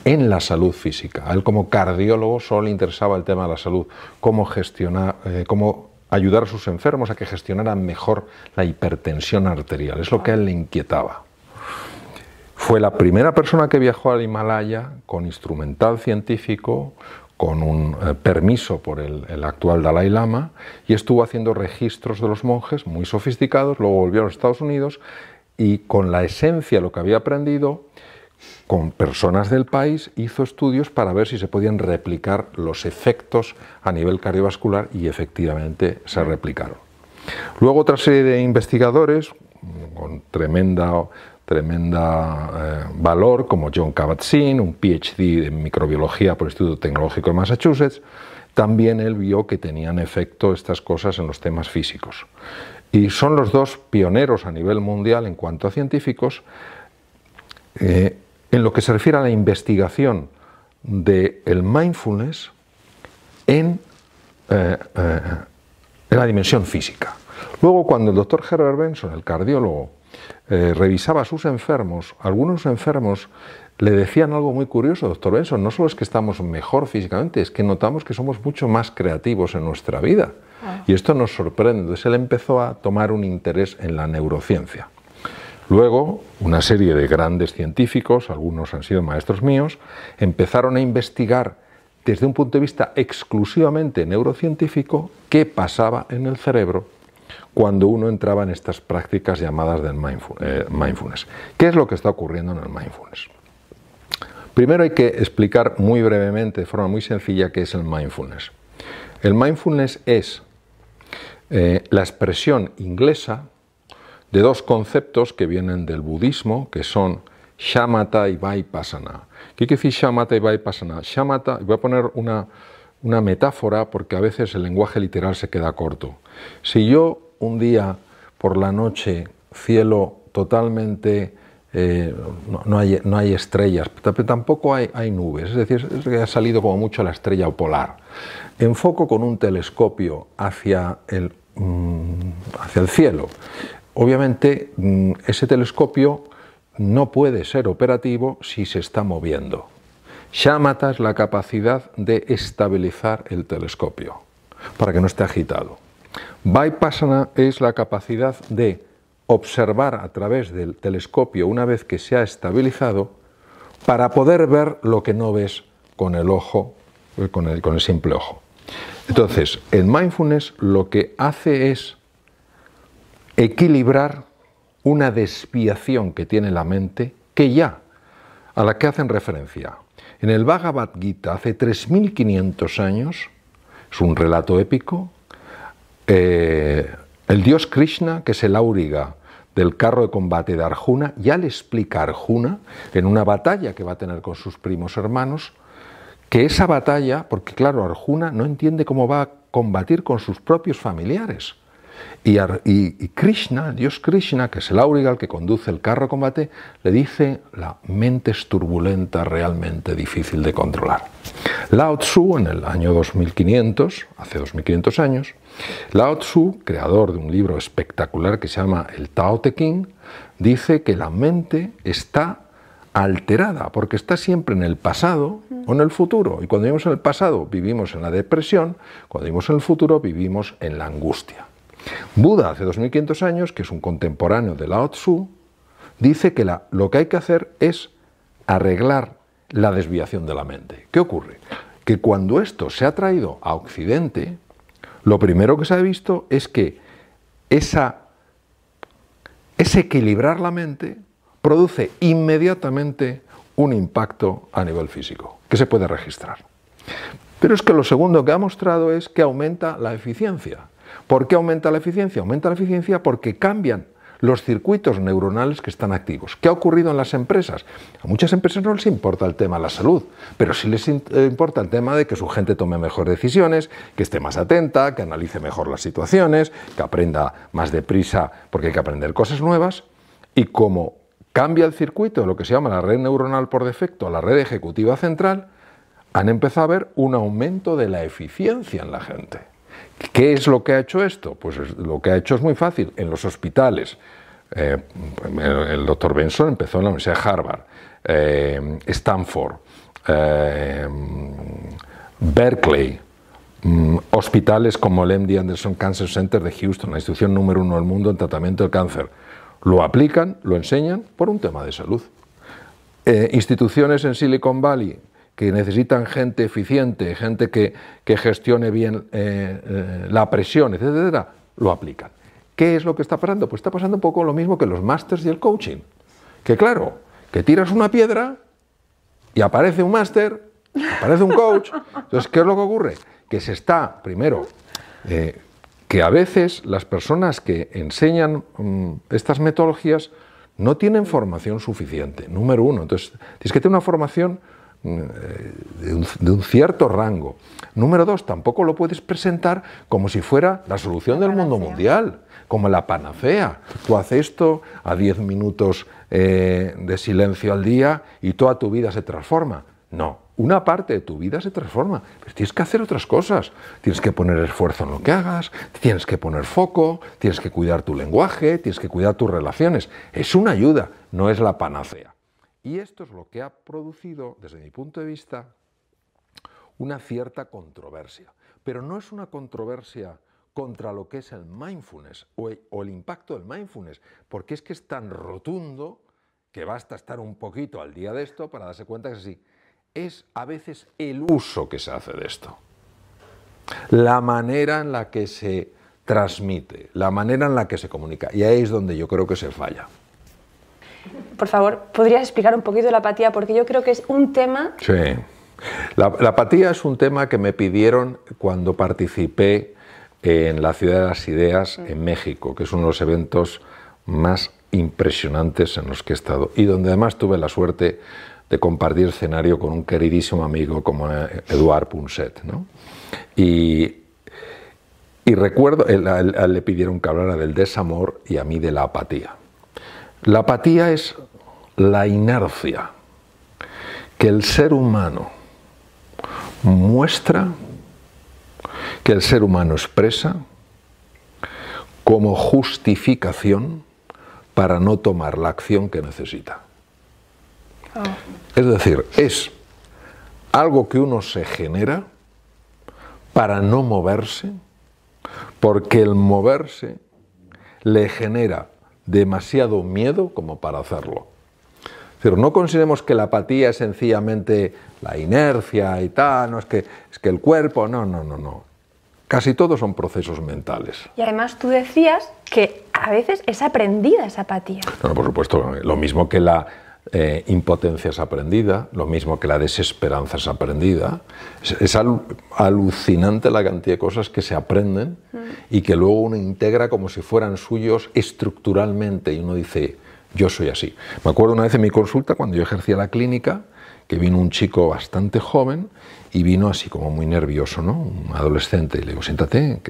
en la salud física. A él como cardiólogo solo le interesaba el tema de la salud, cómo gestionar, cómo ayudar a sus enfermos a que gestionaran mejor la hipertensión arterial. Es lo que a él le inquietaba. Fue la primera persona que viajó al Himalaya con instrumental científico, con un permiso por el actual Dalai Lama, y estuvo haciendo registros de los monjes muy sofisticados. Luego volvió a los Estados Unidos y con la esencia de lo que había aprendido, con personas del país, hizo estudios para ver si se podían replicar los efectos a nivel cardiovascular y efectivamente se replicaron. Luego otra serie de investigadores con tremenda valor, como John Kabat-Zinn, un PhD en microbiología por el Instituto Tecnológico de Massachusetts, también él vio que tenían efecto estas cosas en los temas físicos. Y son los dos pioneros a nivel mundial en cuanto a científicos en lo que se refiere a la investigación del mindfulness en la dimensión física. Luego, cuando el doctor Herbert Benson, el cardiólogo, revisaba a sus enfermos, algunos enfermos le decían algo muy curioso: doctor Benson, no solo es que estamos mejor físicamente, es que notamos que somos mucho más creativos en nuestra vida. Y esto nos sorprende. Entonces él empezó a tomar un interés en la neurociencia. Luego, una serie de grandes científicos, algunos han sido maestros míos, empezaron a investigar desde un punto de vista exclusivamente neurocientífico qué pasaba en el cerebro cuando uno entraba en estas prácticas llamadas del mindfulness. ¿Qué es lo que está ocurriendo en el mindfulness? Primero hay que explicar muy brevemente, de forma muy sencilla, qué es el mindfulness. El mindfulness es la expresión inglesa de dos conceptos que vienen del budismo, que son shamatha y vipassana. ¿Qué quiere decir shamatha y vipassana? Shamatha, voy a poner una metáfora porque a veces el lenguaje literal se queda corto. Si yo un día por la noche, cielo totalmente, no hay estrellas, pero tampoco hay nubes, es decir, es que ha salido como mucho la estrella polar, enfoco con un telescopio hacia el cielo. Obviamente ese telescopio no puede ser operativo si se está moviendo. Shamatha es la capacidad de estabilizar el telescopio para que no esté agitado. Vipassana es la capacidad de observar a través del telescopio una vez que se ha estabilizado para poder ver lo que no ves con el ojo, con el simple ojo. Entonces, el mindfulness lo que hace es equilibrar una desviación que tiene la mente a la que hacen referencia. En el Bhagavad Gita, hace 3.500 años, es un relato épico, el dios Krishna, que es el auriga del carro de combate de Arjuna, ya le explica a Arjuna, en una batalla que va a tener con sus primos hermanos, que esa batalla, porque claro, Arjuna no entiende cómo va a combatir con sus propios familiares. Y Krishna, Dios Krishna, que es el Auriga, el que conduce el carro a combate, le dice: la mente es turbulenta, realmente difícil de controlar. Lao Tzu, en el año 2500, hace 2500 años, Lao Tzu, creador de un libro espectacular que se llama el Tao Te Ching, dice que la mente está alterada, porque está siempre en el pasado o en el futuro. Y cuando vivimos en el pasado vivimos en la depresión, cuando vivimos en el futuro vivimos en la angustia. Buda, hace 2500 años, que es un contemporáneo de Lao Tzu, dice que lo que hay que hacer es arreglar la desviación de la mente. ¿Qué ocurre? Que cuando esto se ha traído a Occidente, lo primero que se ha visto es que ese equilibrar la mente produce inmediatamente un impacto a nivel físico, que se puede registrar. Pero es que lo segundo que ha mostrado es que aumenta la eficiencia. ¿Por qué aumenta la eficiencia? Aumenta la eficiencia porque cambian los circuitos neuronales que están activos. ¿Qué ha ocurrido en las empresas? A muchas empresas no les importa el tema de la salud, pero sí les importa el tema de que su gente tome mejores decisiones, que esté más atenta, que analice mejor las situaciones, que aprenda más deprisa porque hay que aprender cosas nuevas. Y como cambia el circuito de lo que se llama la red neuronal por defecto a la red ejecutiva central, han empezado a ver un aumento de la eficiencia en la gente. ¿Qué es lo que ha hecho esto? Pues lo que ha hecho es muy fácil. En los hospitales, el doctor Benson empezó en la Universidad de Harvard, Stanford, Berkeley, hospitales como el MD Anderson Cancer Center de Houston, la institución número 1 del mundo en tratamiento del cáncer. Lo aplican, lo enseñan por un tema de salud. Instituciones en Silicon Valley que necesitan gente eficiente, gente que gestione bien la presión, etcétera, etcétera, lo aplican. ¿Qué es lo que está pasando? Pues está pasando un poco lo mismo que los másters y el coaching. Que claro, que tiras una piedra y aparece un máster, aparece un coach. Entonces, ¿qué es lo que ocurre? Que se está, primero, que a veces las personas que enseñan estas metodologías no tienen formación suficiente, número uno. Entonces, tienes que tener una formación de un cierto rango. Número dos, tampoco lo puedes presentar como si fuera la solución del mundo mundial, como la panacea. Tú haces esto a 10 minutos de silencio al día y toda tu vida se transforma. No, una parte de tu vida se transforma, pero tienes que hacer otras cosas. Tienes que poner esfuerzo en lo que hagas, tienes que poner foco, tienes que cuidar tu lenguaje, tienes que cuidar tus relaciones. Es una ayuda, no es la panacea. Y esto es lo que ha producido, desde mi punto de vista, una cierta controversia. Pero no es una controversia contra lo que es el mindfulness o el impacto del mindfulness, porque es que es tan rotundo que basta estar un poquito al día de esto para darse cuenta que sí. Es a veces el uso que se hace de esto, la manera en la que se transmite, la manera en la que se comunica, y ahí es donde yo creo que se falla. Por favor, ¿podrías explicar un poquito la apatía? Porque yo creo que es un tema... Sí, la apatía es un tema que me pidieron cuando participé en la Ciudad de las Ideas en México, que es uno de los eventos más impresionantes en los que he estado, y donde además tuve la suerte de compartir escenario con un queridísimo amigo como Eduard Punset, ¿no? Y recuerdo, a él le pidieron que hablara del desamor y a mí de la apatía. La apatía es la inercia que el ser humano muestra, que el ser humano expresa como justificación para no tomar la acción que necesita. Es decir, es algo que uno se genera para no moverse, porque el moverse le genera demasiado miedo como para hacerlo. Es decir, no consideremos que la apatía es sencillamente la inercia y tal, no es que el cuerpo, no. Casi todos son procesos mentales. Y además tú decías que a veces es aprendida esa apatía. No, por supuesto, lo mismo que la impotencia es aprendida, lo mismo que la desesperanza es aprendida. Es alucinante la cantidad de cosas que se aprenden y que luego uno integra como si fueran suyos estructuralmente y uno dice, yo soy así. Me acuerdo una vez en mi consulta, cuando yo ejercía la clínica, que vino un chico bastante joven y vino así como muy nervioso, ¿no? Un adolescente. Y le digo, siéntate,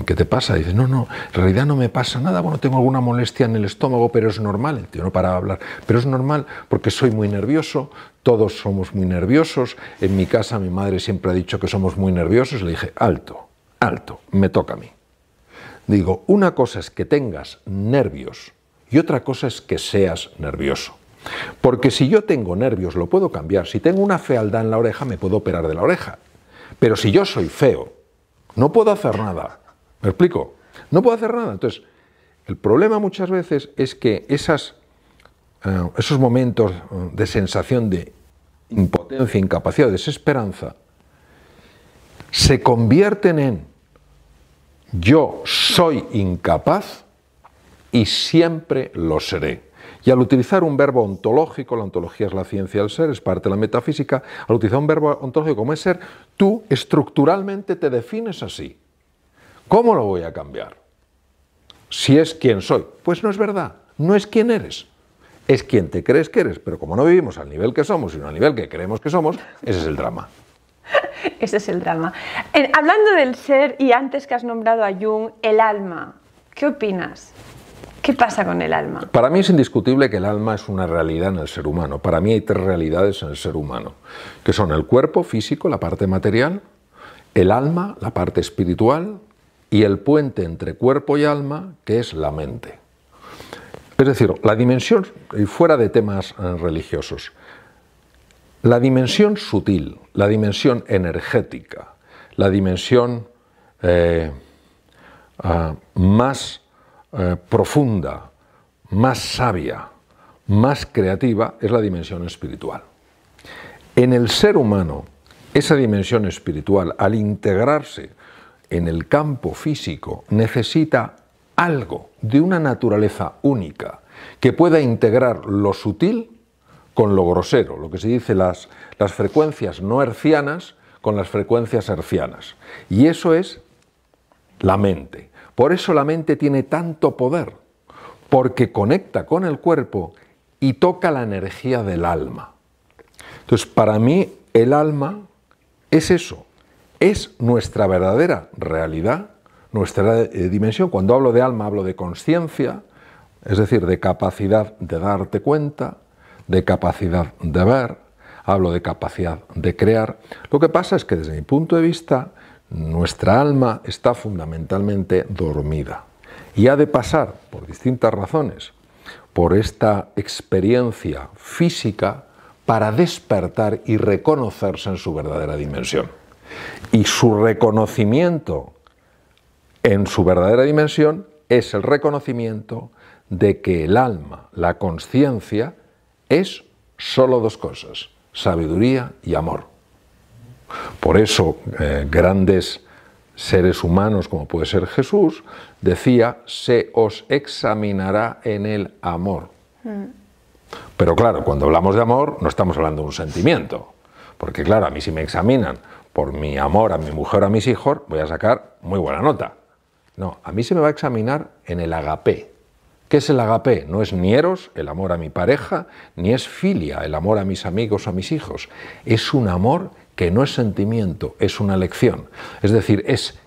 ¿qué te pasa? Y dice, no, en realidad no me pasa nada, bueno, tengo alguna molestia en el estómago, pero es normal. El tío no paraba de hablar, pero es normal porque soy muy nervioso, todos somos muy nerviosos, en mi casa mi madre siempre ha dicho que somos muy nerviosos. Y le dije, alto, me toca a mí. Digo, una cosa es que tengas nervios y otra cosa es que seas nervioso. Porque si yo tengo nervios lo puedo cambiar. Si tengo una fealdad en la oreja me puedo operar de la oreja. Pero si yo soy feo, no puedo hacer nada. ¿Me explico? No puedo hacer nada. Entonces, el problema muchas veces es que esos momentos de sensación de impotencia, incapacidad, desesperanza, se convierten en yo soy incapaz y siempre lo seré. Y al utilizar un verbo ontológico, la ontología es la ciencia del ser, es parte de la metafísica, al utilizar un verbo ontológico como es ser, tú estructuralmente te defines así. ¿Cómo lo voy a cambiar? Si es quien soy. Pues no es verdad, no es quien eres. Es quien te crees que eres, pero como no vivimos al nivel que somos, sino al nivel que creemos que somos, ese es el drama. Ese es el drama. Hablando del ser, y antes que has nombrado a Jung, el alma, ¿qué opinas? ¿Qué pasa con el alma? Para mí es indiscutible que el alma es una realidad en el ser humano. Para mí hay tres realidades en el ser humano, que son el cuerpo físico, la parte material, el alma, la parte espiritual, y el puente entre cuerpo y alma, que es la mente. Es decir, la dimensión, y fuera de temas religiosos, la dimensión sutil, la dimensión energética, la dimensión más profunda, más sabia, más creativa, es la dimensión espiritual. En el ser humano, esa dimensión espiritual, al integrarse en el campo físico, necesita algo de una naturaleza única que pueda integrar lo sutil con lo grosero, lo que se dice las frecuencias no hercianas con las frecuencias hercianas. Y eso es la mente. Por eso la mente tiene tanto poder, porque conecta con el cuerpo y toca la energía del alma. Entonces, para mí, el alma es eso, es nuestra verdadera realidad, nuestra dimensión. Cuando hablo de alma, hablo de consciencia, es decir, de capacidad de darte cuenta, de capacidad de ver, hablo de capacidad de crear. Lo que pasa es que desde mi punto de vista nuestra alma está fundamentalmente dormida y ha de pasar por distintas razones por esta experiencia física para despertar y reconocerse en su verdadera dimensión. Y su reconocimiento en su verdadera dimensión es el reconocimiento de que el alma, la consciencia, es solo dos cosas, sabiduría y amor. Por eso grandes seres humanos, como puede ser Jesús, decía, se os examinará en el amor. Pero claro, cuando hablamos de amor no estamos hablando de un sentimiento, porque claro, a mí si me examinan por mi amor a mi mujer o a mis hijos, voy a sacar muy buena nota. No, a mí se me va a examinar en el agapé. ¿Qué es el agapé? No es ni eros, el amor a mi pareja, ni es filia, el amor a mis amigos o a mis hijos. Es un amor que no es sentimiento, es una elección. Es decir, es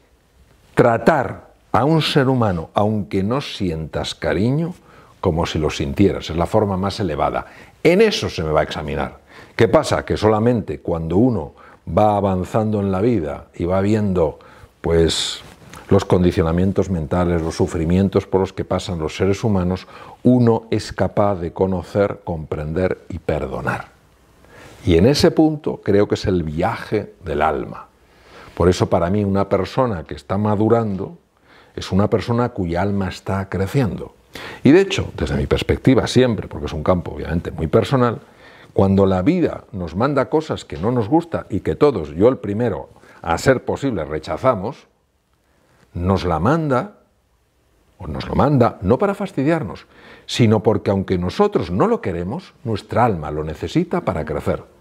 tratar a un ser humano, aunque no sientas cariño, como si lo sintieras. Es la forma más elevada. En eso se me va a examinar. ¿Qué pasa? Que solamente cuando uno va avanzando en la vida y va viendo, pues, los condicionamientos mentales, los sufrimientos por los que pasan los seres humanos, uno es capaz de conocer, comprender y perdonar. Y en ese punto creo que es el viaje del alma. Por eso para mí una persona que está madurando es una persona cuya alma está creciendo. Y de hecho, desde mi perspectiva siempre, porque es un campo obviamente muy personal, cuando la vida nos manda cosas que no nos gusta y que todos, yo el primero, a ser posible, rechazamos, nos la manda, o nos lo manda, no para fastidiarnos, sino porque aunque nosotros no lo queremos, nuestra alma lo necesita para crecer.